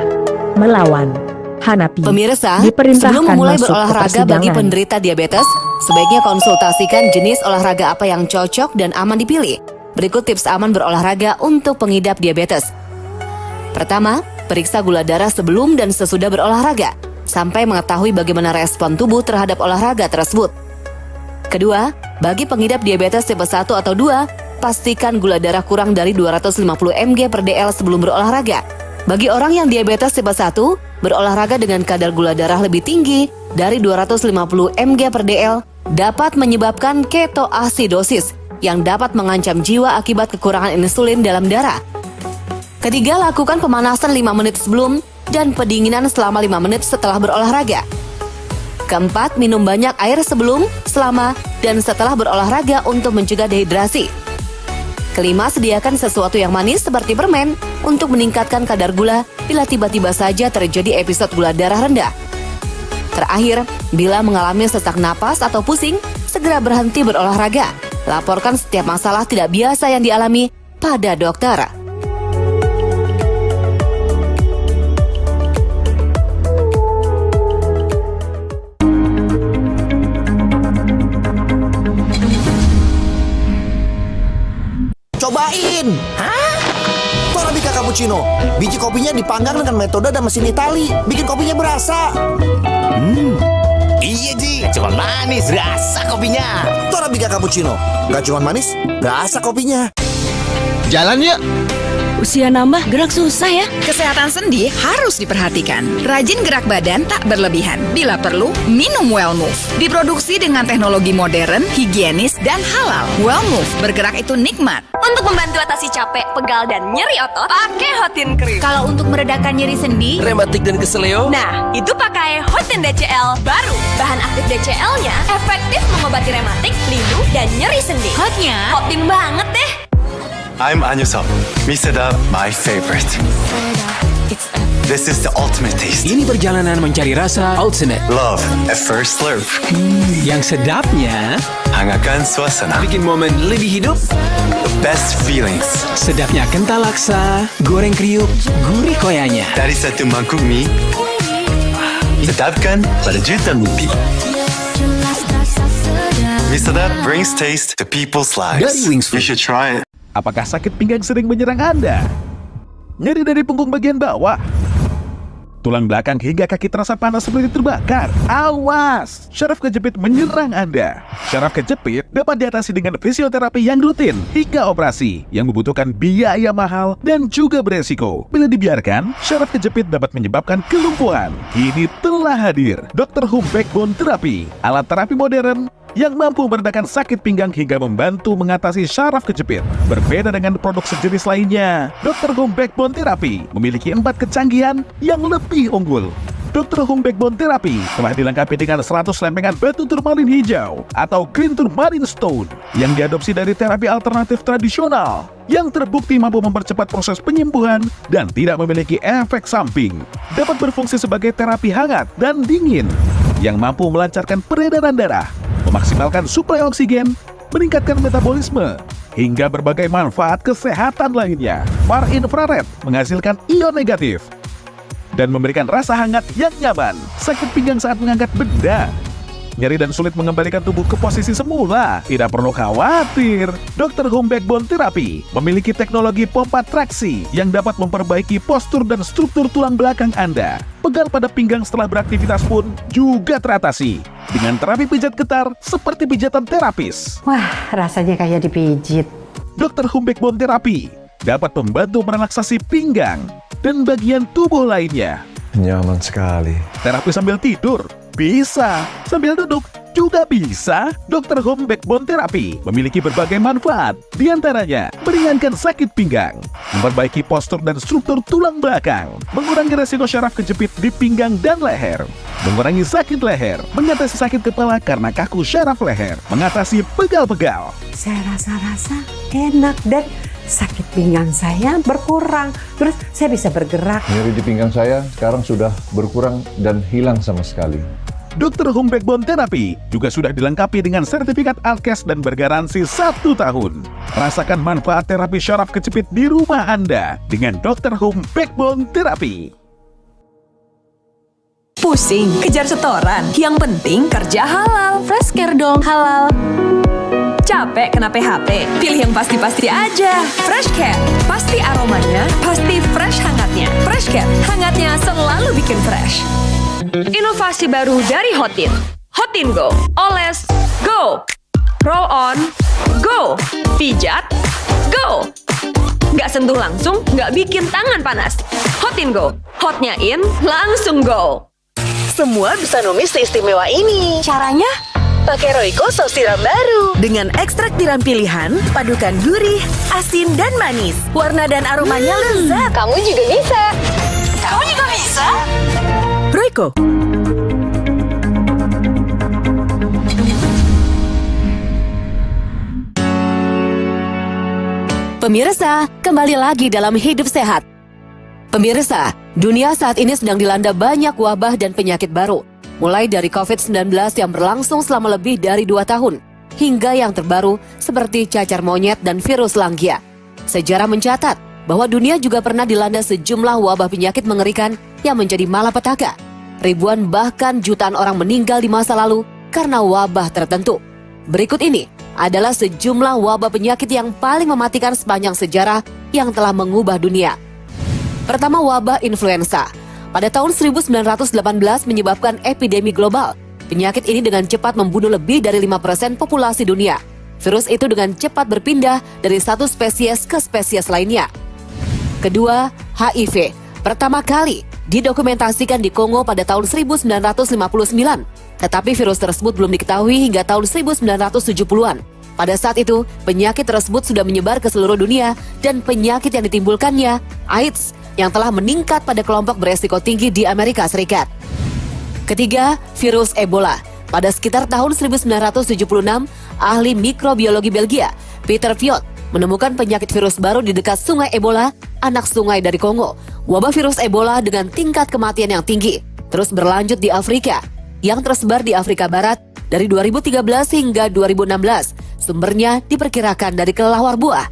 melawan Hanapi. Pemirsa, diperintahkan sebelum memulai masuk ke berolahraga bagi persidangan. penderita diabetes, sebaiknya konsultasikan jenis olahraga apa yang cocok dan aman dipilih. Berikut tips aman berolahraga untuk pengidap diabetes. Pertama, periksa gula darah sebelum dan sesudah berolahraga, sampai mengetahui bagaimana respon tubuh terhadap olahraga tersebut. Kedua, bagi pengidap diabetes tipe 1 atau 2, pastikan gula darah kurang dari 250 mg per dl sebelum berolahraga. Bagi orang yang diabetes tipe 1, berolahraga dengan kadar gula darah lebih tinggi dari 250 mg per dl dapat menyebabkan ketoasidosis yang dapat mengancam jiwa akibat kekurangan insulin dalam darah. Ketiga, lakukan pemanasan 5 menit sebelum dan pendinginan selama 5 menit setelah berolahraga. Keempat, minum banyak air sebelum, selama, dan setelah berolahraga untuk mencegah dehidrasi. Kelima, sediakan sesuatu yang manis seperti permen untuk meningkatkan kadar gula bila tiba-tiba saja terjadi episode gula darah rendah. Terakhir, bila mengalami sesak napas atau pusing, segera berhenti berolahraga. Laporkan setiap masalah tidak biasa yang dialami pada dokter. Cobain! Hah? Torabika Cappuccino. Biji kopinya dipanggang dengan metode dan mesin Itali. Bikin kopinya berasa. Iya Ji, cuma manis, rasa kopinya. Torabika Cappuccino. Gak cuma manis, rasa kopinya. Jalan yuk. Usia nambah, gerak susah ya. Kesehatan sendi harus diperhatikan. Rajin gerak badan tak berlebihan. Bila perlu, minum Wellmove. Diproduksi dengan teknologi modern, higienis, dan halal. Wellmove, bergerak itu nikmat. Untuk membantu atasi capek, pegal, dan nyeri otot, pakai Hotin Cream. Kalau untuk meredakan nyeri sendi, rematik dan keseleo, nah, itu pakai Hotin DCL baru. Bahan aktif DCL-nya efektif mengobati rematik, linu, dan nyeri sendi. hotnya Hotin banget deh. I'm Anyusop. Miseda, my favorite. This is the ultimate taste. Ini perjalanan mencari rasa ultimate. Love at first slurp. Yang sedapnya hangatkan suasana. Bikin momen lebih hidup. The best feelings. Sedapnya kental laksa, goreng kriuk, gurih koyanya. Dari satu mangkuk mie, sedapkan pada jutaan mimpi. Miseda brings taste to people's lives. Dari Wings Food. You should try it. Apakah sakit pinggang sering menyerang Anda? Nyeri dari punggung bagian bawah? Tulang belakang hingga kaki terasa panas seperti terbakar? Awas! Syaraf kejepit menyerang Anda. Syaraf kejepit dapat diatasi dengan fisioterapi yang rutin hingga operasi yang membutuhkan biaya mahal dan juga beresiko. Bila dibiarkan, syaraf kejepit dapat menyebabkan kelumpuhan. Kini telah hadir Dr. Home Backbone Therapy, alat terapi modern yang mampu meredakan sakit pinggang hingga membantu mengatasi syaraf kejepit. Berbeda dengan produk sejenis lainnya, Dr. Home Backbone Therapy memiliki 4 kecanggihan yang lebih unggul. Dr. Home Backbone Therapy telah dilengkapi dengan 100 lempengan batu turmalin hijau atau green turmalin stone yang diadopsi dari terapi alternatif tradisional yang terbukti mampu mempercepat proses penyembuhan dan tidak memiliki efek samping. Dapat berfungsi sebagai terapi hangat dan dingin yang mampu melancarkan peredaran darah, memaksimalkan suplai oksigen, meningkatkan metabolisme, hingga berbagai manfaat kesehatan lainnya. Far infrared menghasilkan ion negatif dan memberikan rasa hangat yang nyaman. Sakit pinggang saat mengangkat benda, nyeri dan sulit mengembalikan tubuh ke posisi semula? Tidak perlu khawatir. Dr. Home Backbone Therapy memiliki teknologi pompa traksi yang dapat memperbaiki postur dan struktur tulang belakang Anda. Pegal pada pinggang setelah beraktivitas pun juga teratasi dengan terapi pijat getar seperti pijatan terapis. Wah, rasanya kayak dipijit. Dr. Home Backbone Therapy dapat membantu merelaksasi pinggang dan bagian tubuh lainnya. Nyaman sekali. Terapi sambil tidur bisa, sambil duduk juga bisa. Dr. Home Backbone Therapy memiliki berbagai manfaat, di antaranya meringankan sakit pinggang, memperbaiki postur dan struktur tulang belakang, mengurangi resiko syaraf kejepit di pinggang dan leher, mengurangi sakit leher, mengatasi sakit kepala karena kaku syaraf leher, mengatasi pegal-pegal. Saya rasa-rasa enak dan sakit pinggang saya berkurang. Terus saya bisa bergerak. Nyeri di pinggang saya sekarang sudah berkurang dan hilang sama sekali. Dr. Home Backbone Therapy juga sudah dilengkapi dengan sertifikat Alkes dan bergaransi 1 tahun. Rasakan manfaat terapi syaraf kejepit di rumah Anda dengan Dr. Home Backbone Therapy. Pusing, kejar setoran. Yang penting kerja halal. Fresh Care dong halal. Capek kena PHP? Pilih yang pasti-pasti aja. Fresh Care, pasti aromanya, pasti fresh hangatnya. Fresh Care, hangatnya selalu bikin fresh. Inovasi baru dari Hotin. Hotin Go. Oles Go. Roll on, go. Pijat, go. Nggak sentuh langsung, nggak bikin tangan panas. Hot in Go. Hotnya in, langsung go. Semua bisa numis seistimewa ini. Caranya? Pakai Royco saus tiram baru. Dengan ekstrak tiram pilihan, padukan gurih, asin, dan manis. Warna dan aromanya lezat. Kamu juga bisa. Kamu juga bisa. Royco. Pemirsa, kembali lagi dalam Hidup Sehat. Pemirsa, dunia saat ini sedang dilanda banyak wabah dan penyakit baru. Mulai dari COVID-19 yang berlangsung selama lebih dari 2 tahun, hingga yang terbaru seperti cacar monyet dan virus Langkia. Sejarah mencatat bahwa dunia juga pernah dilanda sejumlah wabah penyakit mengerikan yang menjadi malapetaka. Ribuan bahkan jutaan orang meninggal di masa lalu karena wabah tertentu. Berikut ini adalah sejumlah wabah penyakit yang paling mematikan sepanjang sejarah yang telah mengubah dunia. Pertama, wabah influenza. Pada tahun 1918 menyebabkan epidemi global. Penyakit ini dengan cepat membunuh lebih dari 5% populasi dunia. Virus itu dengan cepat berpindah dari satu spesies ke spesies lainnya. Kedua, HIV. Pertama kali didokumentasikan di Kongo pada tahun 1959. Tetapi virus tersebut belum diketahui hingga tahun 1970-an. Pada saat itu, penyakit tersebut sudah menyebar ke seluruh dunia dan penyakit yang ditimbulkannya, AIDS, yang telah meningkat pada kelompok beresiko tinggi di Amerika Serikat. Ketiga, virus Ebola. Pada sekitar tahun 1976, ahli mikrobiologi Belgia, Peter Piot, menemukan penyakit virus baru di dekat sungai Ebola, anak sungai dari Kongo. Wabah virus Ebola dengan tingkat kematian yang tinggi terus berlanjut di Afrika, yang tersebar di Afrika Barat dari 2013 hingga 2016. Sumbernya diperkirakan dari kelelawar buah.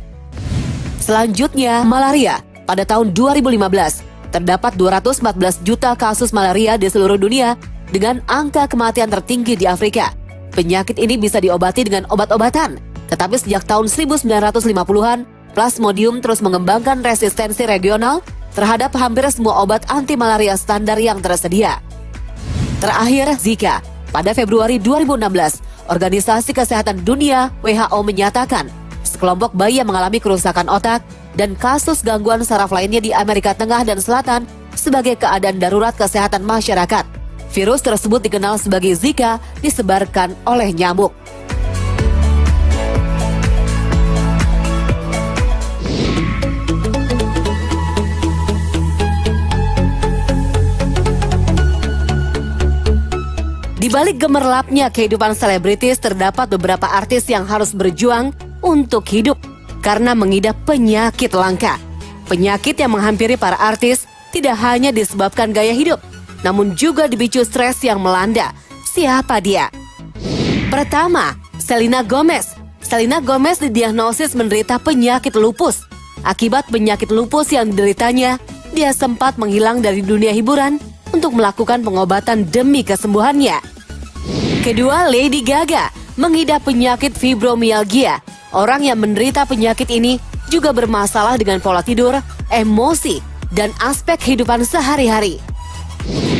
Selanjutnya, malaria. Pada tahun 2015, terdapat 214 juta kasus malaria di seluruh dunia dengan angka kematian tertinggi di Afrika. Penyakit ini bisa diobati dengan obat-obatan. Tetapi sejak tahun 1950-an, Plasmodium terus mengembangkan resistensi regional terhadap hampir semua obat anti malaria standar yang tersedia. Terakhir, Zika. Pada Februari 2016, Organisasi Kesehatan Dunia WHO menyatakan sekelompok bayi yang mengalami kerusakan otak dan kasus gangguan saraf lainnya di Amerika Tengah dan Selatan sebagai keadaan darurat kesehatan masyarakat. Virus tersebut dikenal sebagai Zika, disebarkan oleh nyamuk. Di balik gemerlapnya kehidupan selebritis, terdapat beberapa artis yang harus berjuang untuk hidup karena mengidap penyakit langka. Penyakit yang menghampiri para artis tidak hanya disebabkan gaya hidup, namun juga dipicu stres yang melanda. Siapa dia? Pertama, Selena Gomez. Selena Gomez didiagnosis menderita penyakit lupus. Akibat penyakit lupus yang dideritanya, dia sempat menghilang dari dunia hiburan untuk melakukan pengobatan demi kesembuhannya. Kedua, Lady Gaga mengidap penyakit fibromialgia. Orang yang menderita penyakit ini juga bermasalah dengan pola tidur, emosi, dan aspek kehidupan sehari-hari.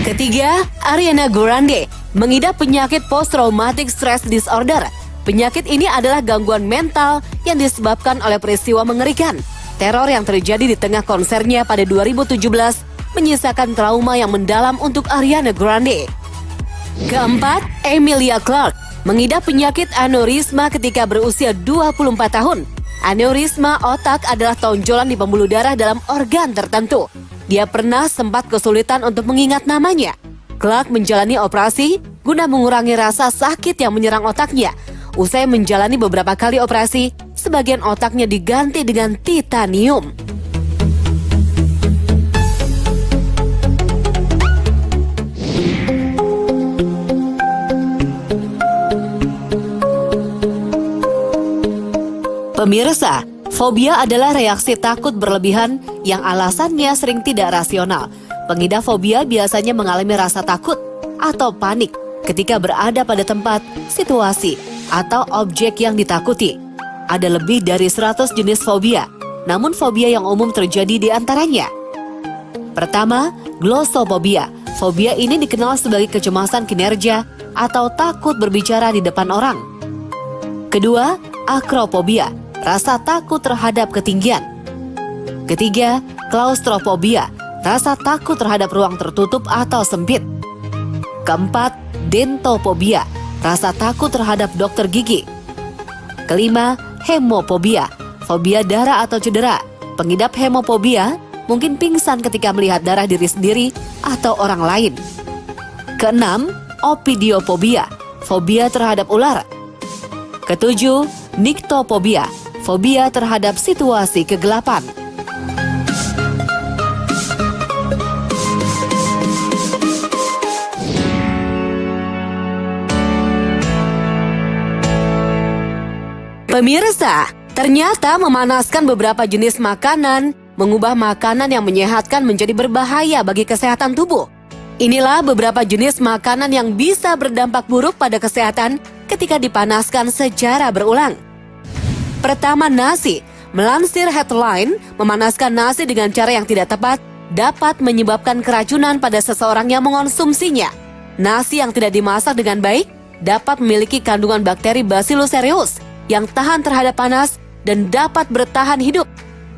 Ketiga, Ariana Grande mengidap penyakit post-traumatic stress disorder. Penyakit ini adalah gangguan mental yang disebabkan oleh peristiwa mengerikan. Teror yang terjadi di tengah konsernya pada 2017 menyisakan trauma yang mendalam untuk Ariana Grande. Keempat, Emilia Clarke mengidap penyakit aneurisma ketika berusia 24 tahun. Aneurisma otak adalah tonjolan di pembuluh darah dalam organ tertentu. Dia pernah sempat kesulitan untuk mengingat namanya. Clarke menjalani operasi guna mengurangi rasa sakit yang menyerang otaknya. Usai menjalani beberapa kali operasi, sebagian otaknya diganti dengan titanium. Pemirsa, fobia adalah reaksi takut berlebihan yang alasannya sering tidak rasional. Pengidap fobia biasanya mengalami rasa takut atau panik ketika berada pada tempat, situasi, atau objek yang ditakuti. Ada lebih dari 100 jenis fobia, namun fobia yang umum terjadi di antaranya. Pertama, glossophobiya. Fobia ini dikenal sebagai kecemasan kinerja atau takut berbicara di depan orang. Kedua, akrofobia, rasa takut terhadap ketinggian. Ketiga, klaustrofobia, rasa takut terhadap ruang tertutup atau sempit. Keempat, dentofobia, rasa takut terhadap dokter gigi. Kelima, hemofobia, fobia darah atau cedera. Pengidap hemofobia mungkin pingsan ketika melihat darah diri sendiri atau orang lain. Keenam, opidiofobia, fobia terhadap ular. Ketujuh, niktofobia, fobia terhadap situasi kegelapan. Pemirsa, ternyata memanaskan beberapa jenis makanan mengubah makanan yang menyehatkan menjadi berbahaya bagi kesehatan tubuh. Inilah beberapa jenis makanan yang bisa berdampak buruk pada kesehatan ketika dipanaskan secara berulang. Pertama, nasi. Melansir headline, memanaskan nasi dengan cara yang tidak tepat dapat menyebabkan keracunan pada seseorang yang mengonsumsinya. Nasi yang tidak dimasak dengan baik dapat memiliki kandungan bakteri Bacillus cereus yang tahan terhadap panas dan dapat bertahan hidup.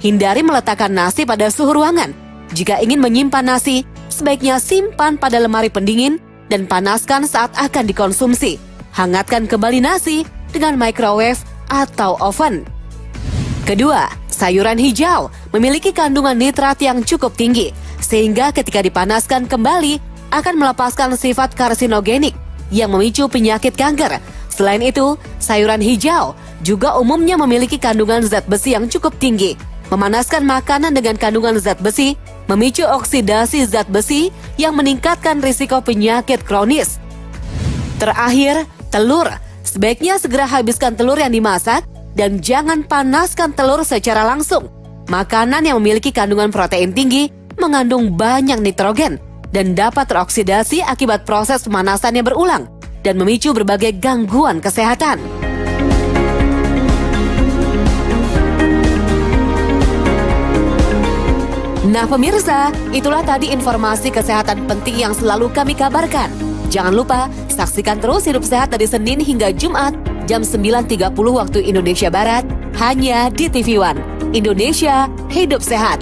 Hindari meletakkan nasi pada suhu ruangan. Jika ingin menyimpan nasi, sebaiknya simpan pada lemari pendingin dan panaskan saat akan dikonsumsi. Hangatkan kembali nasi dengan microwave atau oven. Kedua, sayuran hijau memiliki kandungan nitrat yang cukup tinggi, sehingga ketika dipanaskan kembali akan melepaskan sifat karsinogenik yang memicu penyakit kanker. Selain itu, sayuran hijau juga umumnya memiliki kandungan zat besi yang cukup tinggi. Memanaskan makanan dengan kandungan zat besi memicu oksidasi zat besi yang meningkatkan risiko penyakit kronis. Terakhir, telur. Sebaiknya segera habiskan telur yang dimasak dan jangan panaskan telur secara langsung. Makanan yang memiliki kandungan protein tinggi mengandung banyak nitrogen dan dapat teroksidasi akibat proses pemanasannya berulang dan memicu berbagai gangguan kesehatan. Nah pemirsa, itulah tadi informasi kesehatan penting yang selalu kami kabarkan. Jangan lupa saksikan terus Hidup Sehat dari Senin hingga Jumat jam 9.30 waktu Indonesia Barat hanya di TV One. Indonesia Hidup Sehat.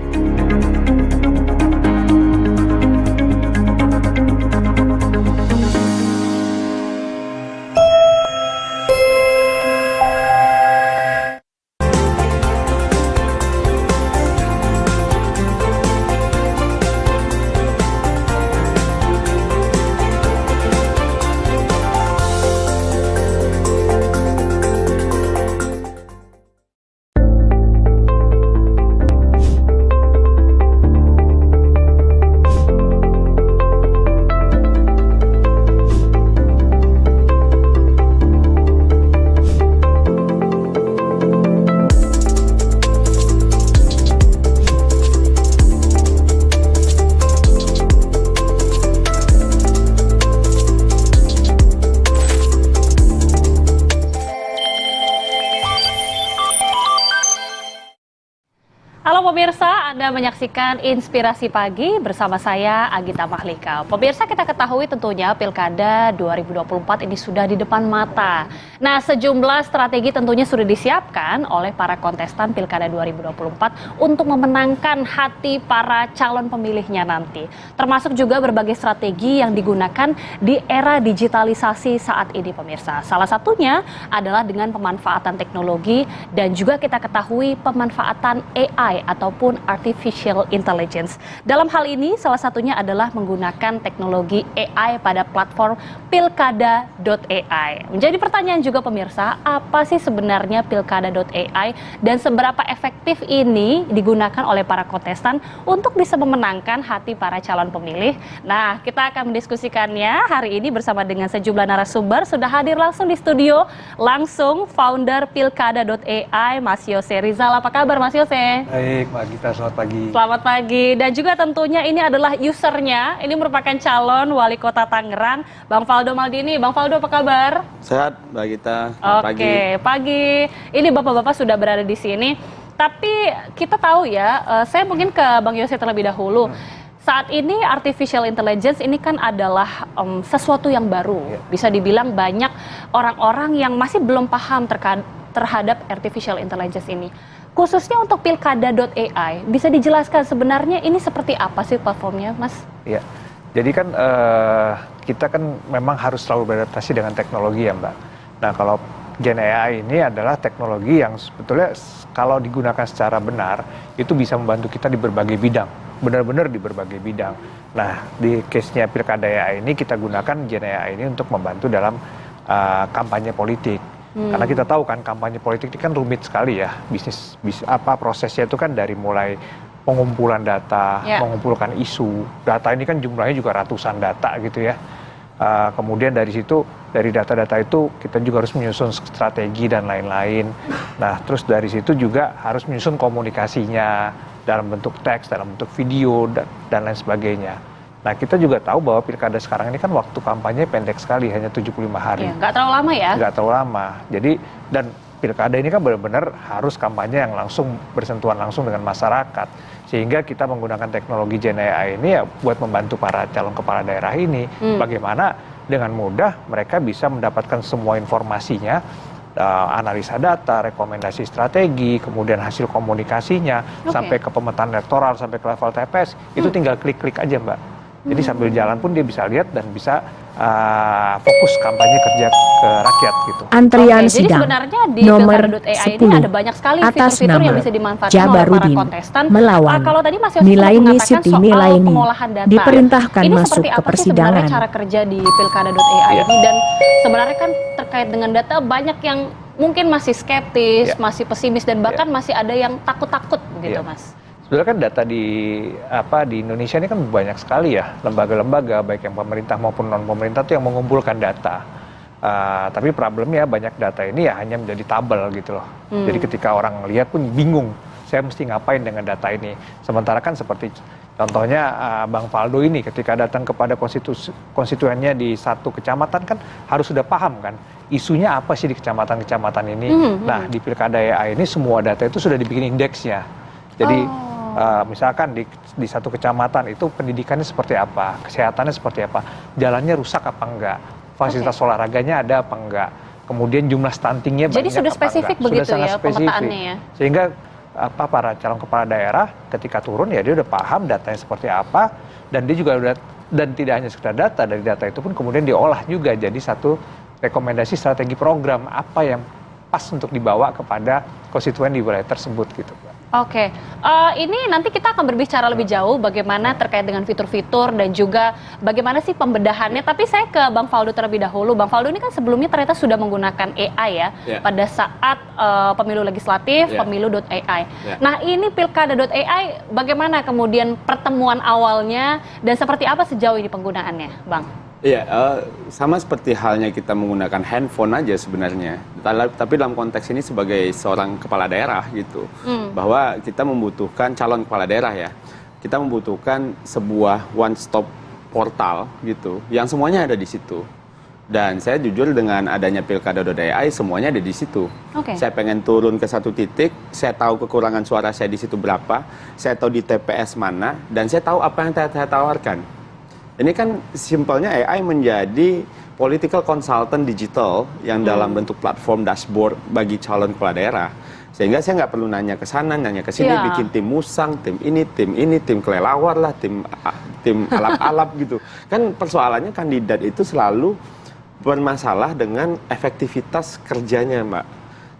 Pemirsa, Anda menyaksikan Inspirasi Pagi bersama saya, Agita Mahlika. Pemirsa, kita ketahui tentunya Pilkada 2024 ini sudah di depan mata. Nah, sejumlah strategi tentunya sudah disiapkan oleh para kontestan Pilkada 2024 untuk memenangkan hati para calon pemilihnya nanti. Termasuk juga berbagai strategi yang digunakan di era digitalisasi saat ini, pemirsa. Salah satunya adalah dengan pemanfaatan teknologi dan juga kita ketahui pemanfaatan AI ataupun Artificial Intelligence. Dalam hal ini salah satunya adalah menggunakan teknologi AI pada platform pilkada.ai. Menjadi pertanyaan juga pemirsa, apa sih sebenarnya pilkada.ai dan seberapa efektif ini digunakan oleh para kontestan untuk bisa memenangkan hati para calon pemilih? Nah, kita akan mendiskusikannya hari ini bersama dengan sejumlah narasumber. Sudah hadir langsung di studio, langsung founder pilkada.ai, Mas Yose Rizal. Apa kabar Mas Yose? Baik, Mbak Gita, selamat pagi. Selamat pagi. Dan juga tentunya ini adalah usernya. Ini merupakan calon wali kota Tangerang, Bang Faldo Maldini. Bang Faldo, apa kabar? Sehat, Mbak Gita. Oke, pagi. Ini bapak-bapak sudah berada di sini. Tapi kita tahu ya, saya mungkin ke Bang Yose terlebih dahulu. Saat ini artificial intelligence ini kan adalah sesuatu yang baru. Bisa dibilang banyak orang-orang yang masih belum paham terhadap artificial intelligence ini. Khususnya untuk pilkada.ai, bisa dijelaskan sebenarnya ini seperti apa sih platformnya, Mas? Iya, jadi kan kita kan memang harus selalu beradaptasi dengan teknologi ya, Mbak. Nah, kalau Gen AI ini adalah teknologi yang sebetulnya kalau digunakan secara benar, itu bisa membantu kita di berbagai bidang. Benar-benar di berbagai bidang. Nah, di case-nya Pilkada AI ini kita gunakan Gen AI ini untuk membantu dalam kampanye politik. Karena kita tahu kan kampanye politik ini kan rumit sekali ya. Prosesnya itu kan dari mulai pengumpulan data, mengumpulkan isu. Data ini kan jumlahnya juga ratusan data gitu ya. Kemudian dari situ, dari data-data itu kita juga harus menyusun strategi dan lain-lain. Nah, terus dari situ juga harus menyusun komunikasinya dalam bentuk teks, dalam bentuk video, dan lain sebagainya. Nah, kita juga tahu bahwa pilkada sekarang ini kan waktu kampanye pendek sekali, hanya 75 hari. Nggak terlalu lama ya? Nggak terlalu lama. Jadi, dan pilkada ini kan benar-benar harus kampanye yang langsung bersentuhan langsung dengan masyarakat. Sehingga kita menggunakan teknologi Gen AI ini ya buat membantu para calon kepala daerah ini. Bagaimana dengan mudah mereka bisa mendapatkan semua informasinya, analisa data, rekomendasi strategi, kemudian hasil komunikasinya, sampai ke pemetaan elektoral, sampai ke level TPS, itu tinggal klik-klik aja, Mbak. Jadi sambil jalan pun dia bisa lihat dan bisa fokus kampanye kerja ke rakyat gitu. Antrian Jadi sidang sebenarnya di nomor pilkada.ai 10 ini ada banyak sekali atas fitur-fitur nama yang bisa dimanfaatkan oleh para Jabarudin kontestan. melawan Kalau tadi Mas Yosef nilai mengatakan Siti soal Nilaini pengolahan data, diperintahkan ini masuk seperti ke apa sih persidangan. sebenarnya cara kerja di pilkada.ai ini, dan sebenarnya kan terkait dengan data banyak yang mungkin masih skeptis, masih pesimis, dan bahkan masih ada yang takut-takut begitu, Mas. Sebenarnya kan data di Indonesia ini kan banyak sekali ya lembaga-lembaga baik yang pemerintah maupun non pemerintah tuh yang mengumpulkan data. Tapi problemnya banyak data ini ya hanya menjadi tabel gitu loh. Jadi ketika orang lihat pun bingung, saya mesti ngapain dengan data ini. Sementara kan seperti contohnya Bang Faldo ini ketika datang kepada konstituennya di satu kecamatan kan harus sudah paham kan isunya apa sih di kecamatan-kecamatan ini. Nah, di Pilkada AI ini semua data itu sudah dibikin indeksnya. Jadi misalkan di satu kecamatan itu pendidikannya seperti apa, kesehatannya seperti apa, jalannya rusak apa enggak, fasilitas olahraganya ada apa enggak, kemudian jumlah stuntingnya banyak apa enggak. Jadi sudah spesifik begitu ya pemetaannya ya? Sehingga para calon kepala daerah ketika turun ya dia udah paham datanya seperti apa, dan dia juga udah, dan tidak hanya sekedar data, dari data itu pun kemudian diolah juga jadi satu rekomendasi strategi program apa yang pas untuk dibawa kepada konstituen di wilayah tersebut gitu. Oke, ini nanti kita akan berbicara lebih jauh bagaimana terkait dengan fitur-fitur dan juga bagaimana sih pembedahannya. Tapi saya ke Bang Faldo terlebih dahulu. Bang Faldo ini kan sebelumnya ternyata sudah menggunakan AI ya pada saat pemilu legislatif, pemilu.ai. Nah, ini pilkada.ai bagaimana kemudian pertemuan awalnya dan seperti apa sejauh ini penggunaannya, Bang? Iya, sama seperti halnya kita menggunakan handphone aja sebenarnya. Tapi dalam konteks ini sebagai seorang kepala daerah gitu, bahwa kita membutuhkan calon kepala daerah ya. Kita membutuhkan sebuah one stop portal gitu, yang semuanya ada di situ. Dan saya jujur dengan adanya pilkada.ai semuanya ada di situ. Saya pengen turun ke satu titik, saya tahu kekurangan suara saya di situ berapa, saya tahu di TPS mana, dan saya tahu apa yang saya tawarkan. Ini kan simpelnya AI menjadi political consultant digital yang dalam bentuk platform dashboard bagi calon kepala daerah. Sehingga saya nggak perlu nanya ke sana, nanya ke sini, bikin tim musang, tim ini, tim kelelawar lah, tim alap-alap gitu. Kan persoalannya kandidat itu selalu bermasalah dengan efektivitas kerjanya, Mbak.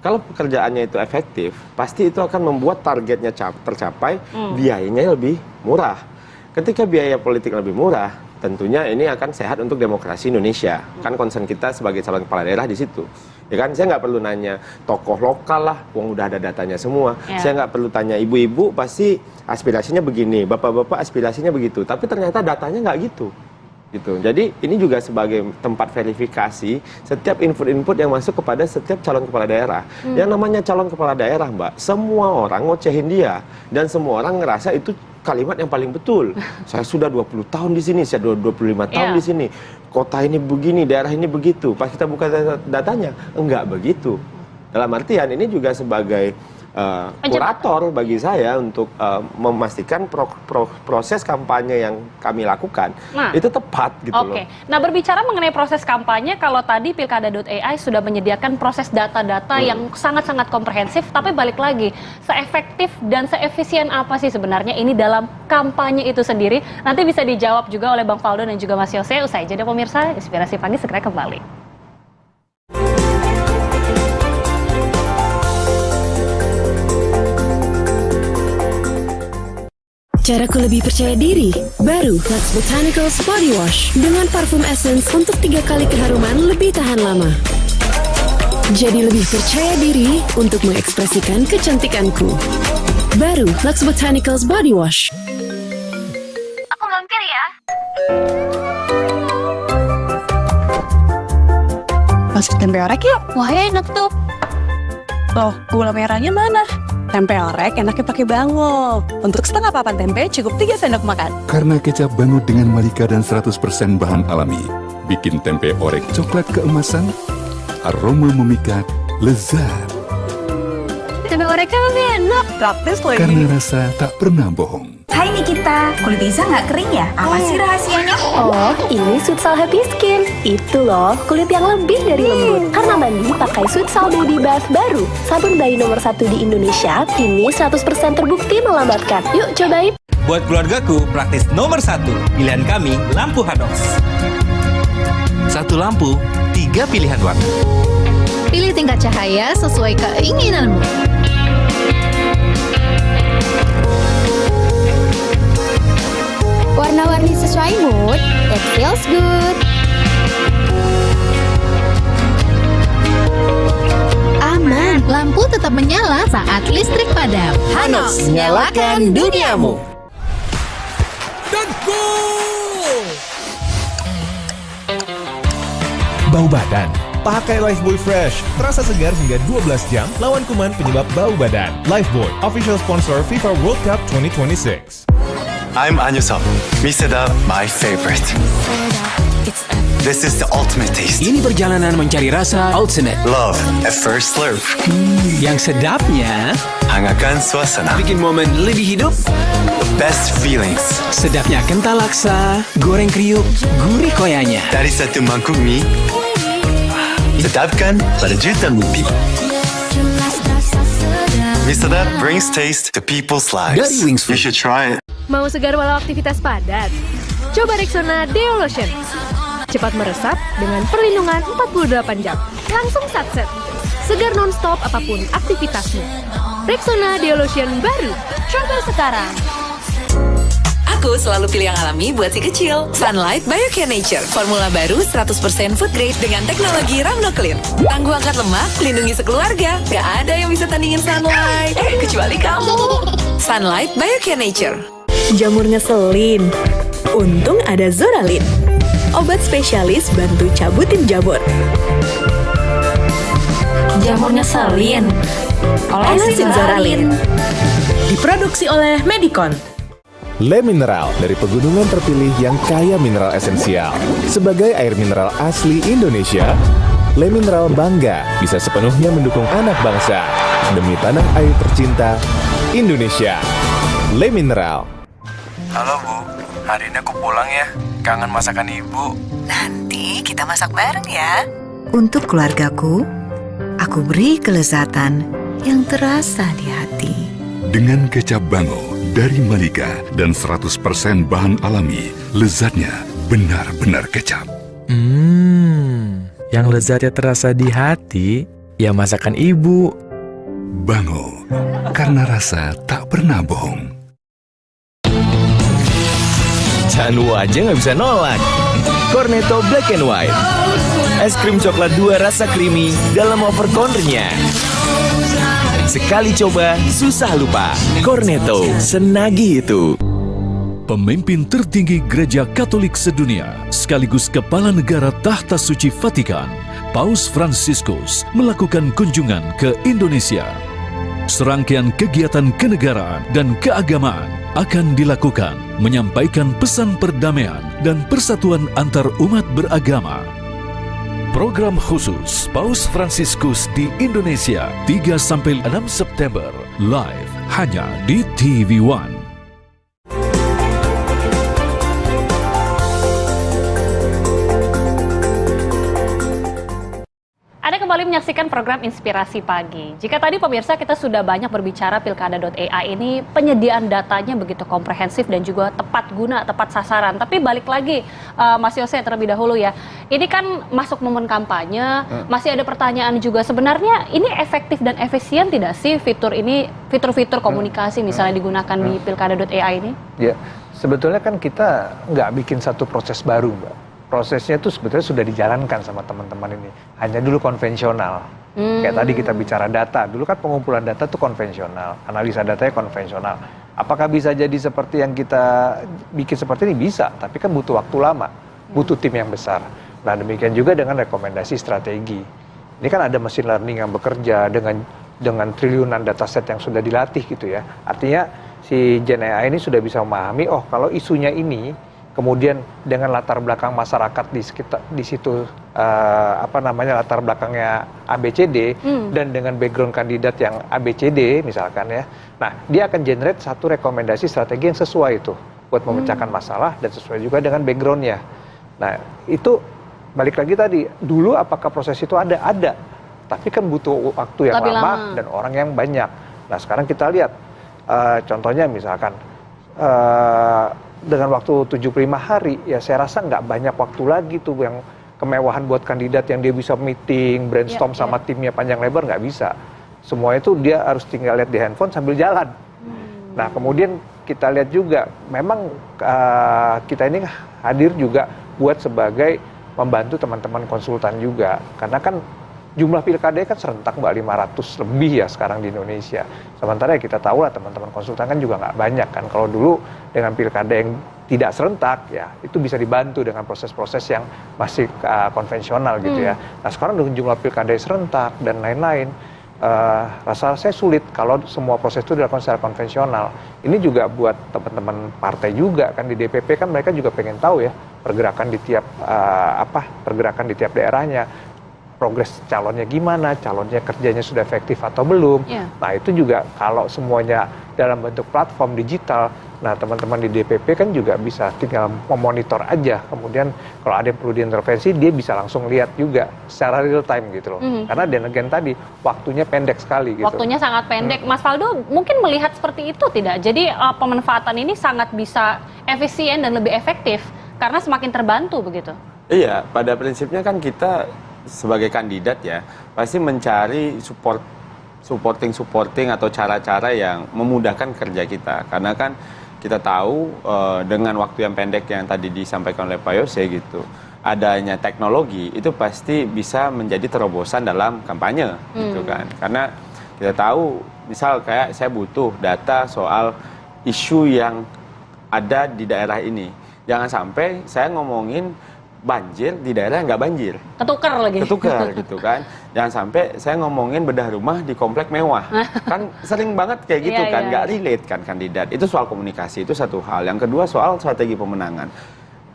Kalau pekerjaannya itu efektif, pasti itu akan membuat targetnya tercapai, biayanya lebih murah. Ketika biaya politik lebih murah, tentunya ini akan sehat untuk demokrasi Indonesia. Kan concern kita sebagai calon kepala daerah di situ. Ya kan, saya nggak perlu nanya tokoh lokal lah, wong udah ada datanya semua. Saya nggak perlu tanya ibu-ibu, pasti aspirasinya begini, bapak-bapak aspirasinya begitu. Tapi ternyata datanya nggak gitu. Jadi ini juga sebagai tempat verifikasi setiap input-input yang masuk kepada setiap calon kepala daerah. Yang namanya calon kepala daerah, Mbak, semua orang ngocehin dia dan semua orang ngerasa itu kalimat yang paling betul. Saya sudah 20 tahun di sini, saya 25 tahun di sini. Kota ini begini, daerah ini begitu. Pas kita buka datanya, enggak begitu. Dalam artian ini juga sebagai kurator bagi saya untuk memastikan proses kampanye yang kami lakukan itu tepat gitu loh. Nah, berbicara mengenai proses kampanye, kalau tadi Pilkada.ai sudah menyediakan proses data-data yang sangat-sangat komprehensif, tapi balik lagi, seefektif dan seefisien apa sih sebenarnya ini dalam kampanye itu sendiri? Nanti bisa dijawab juga oleh Bang Faldo dan juga Mas Yose. Usai jeda pemirsa, Inspirasi Pagi segera kembali. Caraku lebih percaya diri. Baru Lux Botanicals Body Wash dengan parfum essence untuk 3 kali keharuman lebih tahan lama. Jadi lebih percaya diri untuk mengekspresikan kecantikanku. Baru Lux Botanicals Body Wash. Aku mampir ya. Masuk tempe orek yuk. Wah, enak tuh. Loh, gula merahnya mana? Tempe orek enaknya pakai Bango. Untuk setengah papan tempe cukup 3 sendok makan. Karena kecap Bango dengan Malika dan 100% bahan alami, bikin tempe orek coklat keemasan, aroma memikat, lezat. Tempe oreknya lebih enak. Praktis loh ini. Karena rasa tak pernah bohong. Hai Nikita, kulit Iza nggak kering ya? Apa sih rahasianya? Oh, ini Sweetsal Happy Skin. Itu loh, kulit yang lebih dari lembut. Karena mandi pakai Sweetsal Baby Bath baru. Sabun bayi nomor 1 di Indonesia, ini 100% terbukti melambatkan. Yuk cobain. Buat keluargaku, praktis nomor 1. Pilihan kami, lampu Hadox. 1 lampu, 3 pilihan warna. Pilih tingkat cahaya sesuai keinginanmu. Warna-warni sesuai mood, it feels good. Aman, lampu tetap menyala saat listrik padam. Hadox, nyalakan duniamu. Dan gol! Bau badan. Pakai Lifebuoy Fresh. Terasa segar hingga 12 jam lawan kuman penyebab bau badan. Lifebuoy, official sponsor FIFA World Cup 2026. I'm Anyusop. Miseda, my favorite. This is the ultimate taste. Ini perjalanan mencari rasa ultimate. Love at first slurp. Yang sedapnya hangatkan suasana. Bikin momen lebih hidup. The best feelings. Sedapnya kental laksa, goreng kriuk, gurih koyanya. Dari satu mangkuk mie, sedapkan pada jutaan mimpi. Miseda brings taste to people's lives. Dari Wings Food. You should try it. Mau segar walau aktivitas padat? Coba Rexona Deo Lotion. Cepat meresap dengan perlindungan 48 jam. Langsung satset. Segar non-stop apapun aktivitasmu. Rexona Deo Lotion baru. Coba sekarang. Aku selalu pilih yang alami buat si kecil. Sunlight Biocare Nature. Formula baru 100% food grade dengan teknologi Rhamno Clear. Tangguh angkat lemak, lindungi sekeluarga. Gak ada yang bisa tandingin Sunlight. Kecuali kamu. Sunlight Biocare Nature. Jamur ngeselin. Untung ada Zoralin. Obat spesialis bantu cabutin jamur. Jamur ngeselin. Olesin Zoralin. Diproduksi oleh Medicon. Le Mineral dari pegunungan terpilih yang kaya mineral esensial. Sebagai air mineral asli Indonesia, Le Mineral bangga bisa sepenuhnya mendukung anak bangsa demi tanah air tercinta Indonesia. Le Mineral. Halo Bu, hari ini aku pulang ya. Kangen masakan Ibu. Nanti kita masak bareng ya. Untuk keluargaku, aku beri kelezatan yang terasa di hati. Dengan kecap Bango dari Malika dan 100% bahan alami, lezatnya benar-benar kecap. Yang lezatnya terasa di hati, ya masakan Ibu. Bango, karena rasa tak pernah bohong. Canu aja nggak bisa nolak. Cornetto Black and White. Es krim coklat 2 rasa creamy dalam over cornernya. Sekali coba, susah lupa. Cornetto, senagih itu. Pemimpin tertinggi Gereja Katolik sedunia, sekaligus Kepala Negara Tahta Suci Vatikan, Paus Fransiskus melakukan kunjungan ke Indonesia. Serangkaian kegiatan kenegaraan dan keagamaan akan dilakukan menyampaikan pesan perdamaian dan persatuan antar umat beragama. Program khusus Paus Fransiskus di Indonesia 3-6 September live hanya di TV One. Anda kembali menyaksikan program Inspirasi Pagi. Jika tadi pemirsa kita sudah banyak berbicara Pilkada.ai ini, penyediaan datanya begitu komprehensif dan juga tepat guna, tepat sasaran. Tapi balik lagi, Mas Yose terlebih dahulu ya. Ini kan masuk momen kampanye, masih ada pertanyaan juga. Sebenarnya ini efektif dan efisien tidak sih fitur-fitur komunikasi misalnya digunakan di Pilkada.ai ini? Ya, sebetulnya kan kita nggak bikin satu proses baru, Mbak. Prosesnya itu sebetulnya sudah dijalankan sama teman-teman ini. Hanya dulu konvensional. Kayak tadi kita bicara data. Dulu kan pengumpulan data itu konvensional. Analisa datanya konvensional. Apakah bisa jadi seperti yang kita bikin seperti ini? Bisa. Tapi kan butuh waktu lama. Butuh tim yang besar. Nah demikian juga dengan rekomendasi strategi. Ini kan ada mesin learning yang bekerja dengan triliunan dataset yang sudah dilatih gitu ya. Artinya si Gen AI ini sudah bisa memahami, oh kalau isunya ini, kemudian dengan latar belakang masyarakat di situ latar belakangnya ABCD dan dengan background kandidat yang ABCD misalkan ya. Nah, dia akan generate satu rekomendasi strategi yang sesuai itu buat memecahkan masalah dan sesuai juga dengan backgroundnya. Nah, itu balik lagi tadi, dulu apakah proses itu ada? Ada. Tapi kan butuh waktu yang lama dan orang yang banyak. Nah, sekarang kita lihat contohnya misalkan dengan waktu 75 hari, ya saya rasa nggak banyak waktu lagi tuh yang kemewahan buat kandidat yang dia bisa meeting, brainstorm sama timnya panjang lebar, nggak bisa. Semua itu dia harus tinggal lihat di handphone sambil jalan. Nah kemudian kita lihat juga, memang kita ini hadir juga buat sebagai membantu teman-teman konsultan juga. Karena kan jumlah pilkada kan serentak Mbak, 500 lebih ya sekarang di Indonesia. Sementara ya kita tahu lah teman-teman konsultan kan juga nggak banyak kan. Kalau dulu dengan pilkada yang tidak serentak ya itu bisa dibantu dengan proses-proses yang masih konvensional gitu ya. Nah sekarang dengan jumlah pilkada yang serentak dan lain-lain, rasa saya sulit kalau semua proses itu dilakukan secara konvensional. Ini juga buat teman-teman partai juga kan, di DPP kan mereka juga pengen tahu ya pergerakan di tiap pergerakan di tiap daerahnya. Progres calonnya gimana, calonnya kerjanya sudah efektif atau belum. Nah itu juga kalau semuanya dalam bentuk platform digital, nah teman-teman di DPP kan juga bisa tinggal memonitor aja. Kemudian kalau ada yang perlu diintervensi, dia bisa langsung lihat juga secara real time gitu loh. Karena dan tadi waktunya pendek sekali gitu. Waktunya sangat pendek. Mas Faldo mungkin melihat seperti itu tidak? Jadi pemanfaatan ini sangat bisa efisien dan lebih efektif karena semakin terbantu begitu. Iya, pada prinsipnya kan kita sebagai kandidat ya pasti mencari supporting atau cara-cara yang memudahkan kerja kita, karena kan kita tahu dengan waktu yang pendek yang tadi disampaikan oleh Pak Yose gitu, adanya teknologi itu pasti bisa menjadi terobosan dalam kampanye gitu kan. Karena kita tahu misal kayak saya butuh data soal isu yang ada di daerah ini, jangan sampai saya ngomongin banjir di daerah yang nggak banjir. Ketukar gitu kan. Jangan sampai saya ngomongin bedah rumah di komplek mewah. Kan sering banget kayak gitu kan, nggak relate kan kandidat. Itu soal komunikasi, itu satu hal. Yang kedua soal strategi pemenangan.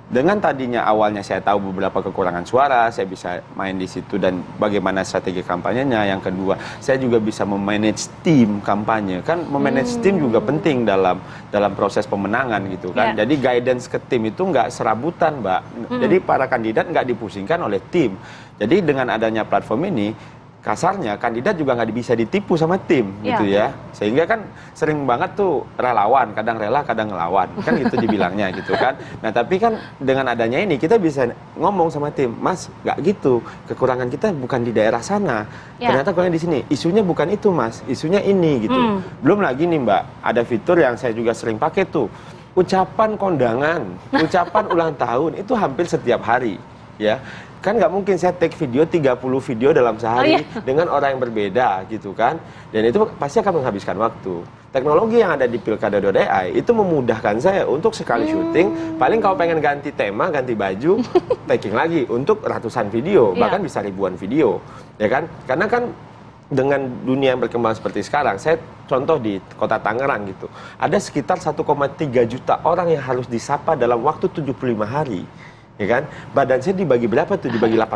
Dengan tadinya awalnya saya tahu beberapa kekurangan suara, saya bisa main di situ dan bagaimana strategi kampanyenya. Yang kedua, saya juga bisa memanage tim kampanye. Kan memanage tim juga penting dalam proses pemenangan gitu kan. Jadi guidance ke tim itu nggak serabutan, Mbak. Jadi para kandidat nggak dipusingkan oleh tim. Jadi dengan adanya platform ini, kasarnya kandidat juga nggak bisa ditipu sama tim gitu ya, sehingga kan sering banget tuh relawan, kadang rela kadang ngelawan kan gitu dibilangnya gitu kan. Nah tapi kan dengan adanya ini kita bisa ngomong sama tim, Mas nggak gitu, kekurangan kita bukan di daerah sana, ternyata kekurangan di sini, isunya bukan itu Mas, isunya ini gitu. Belum lagi nih Mbak, ada fitur yang saya juga sering pakai tuh, ucapan kondangan, ucapan ulang tahun itu hampir setiap hari ya. Kan nggak mungkin saya take video 30 video dalam sehari dengan orang yang berbeda gitu kan. Dan itu pasti akan menghabiskan waktu. Teknologi yang ada di Pilkada.ai itu memudahkan saya untuk sekali syuting, paling kalau pengen ganti tema, ganti baju, taking lagi untuk ratusan video, bahkan bisa ribuan video. Ya kan? Karena kan dengan dunia yang berkembang seperti sekarang, saya contoh di kota Tangerang gitu, ada sekitar 1,3 juta orang yang harus disapa dalam waktu 75 hari. Ya kan? Badan saya dibagi berapa tuh? Dibagi 18.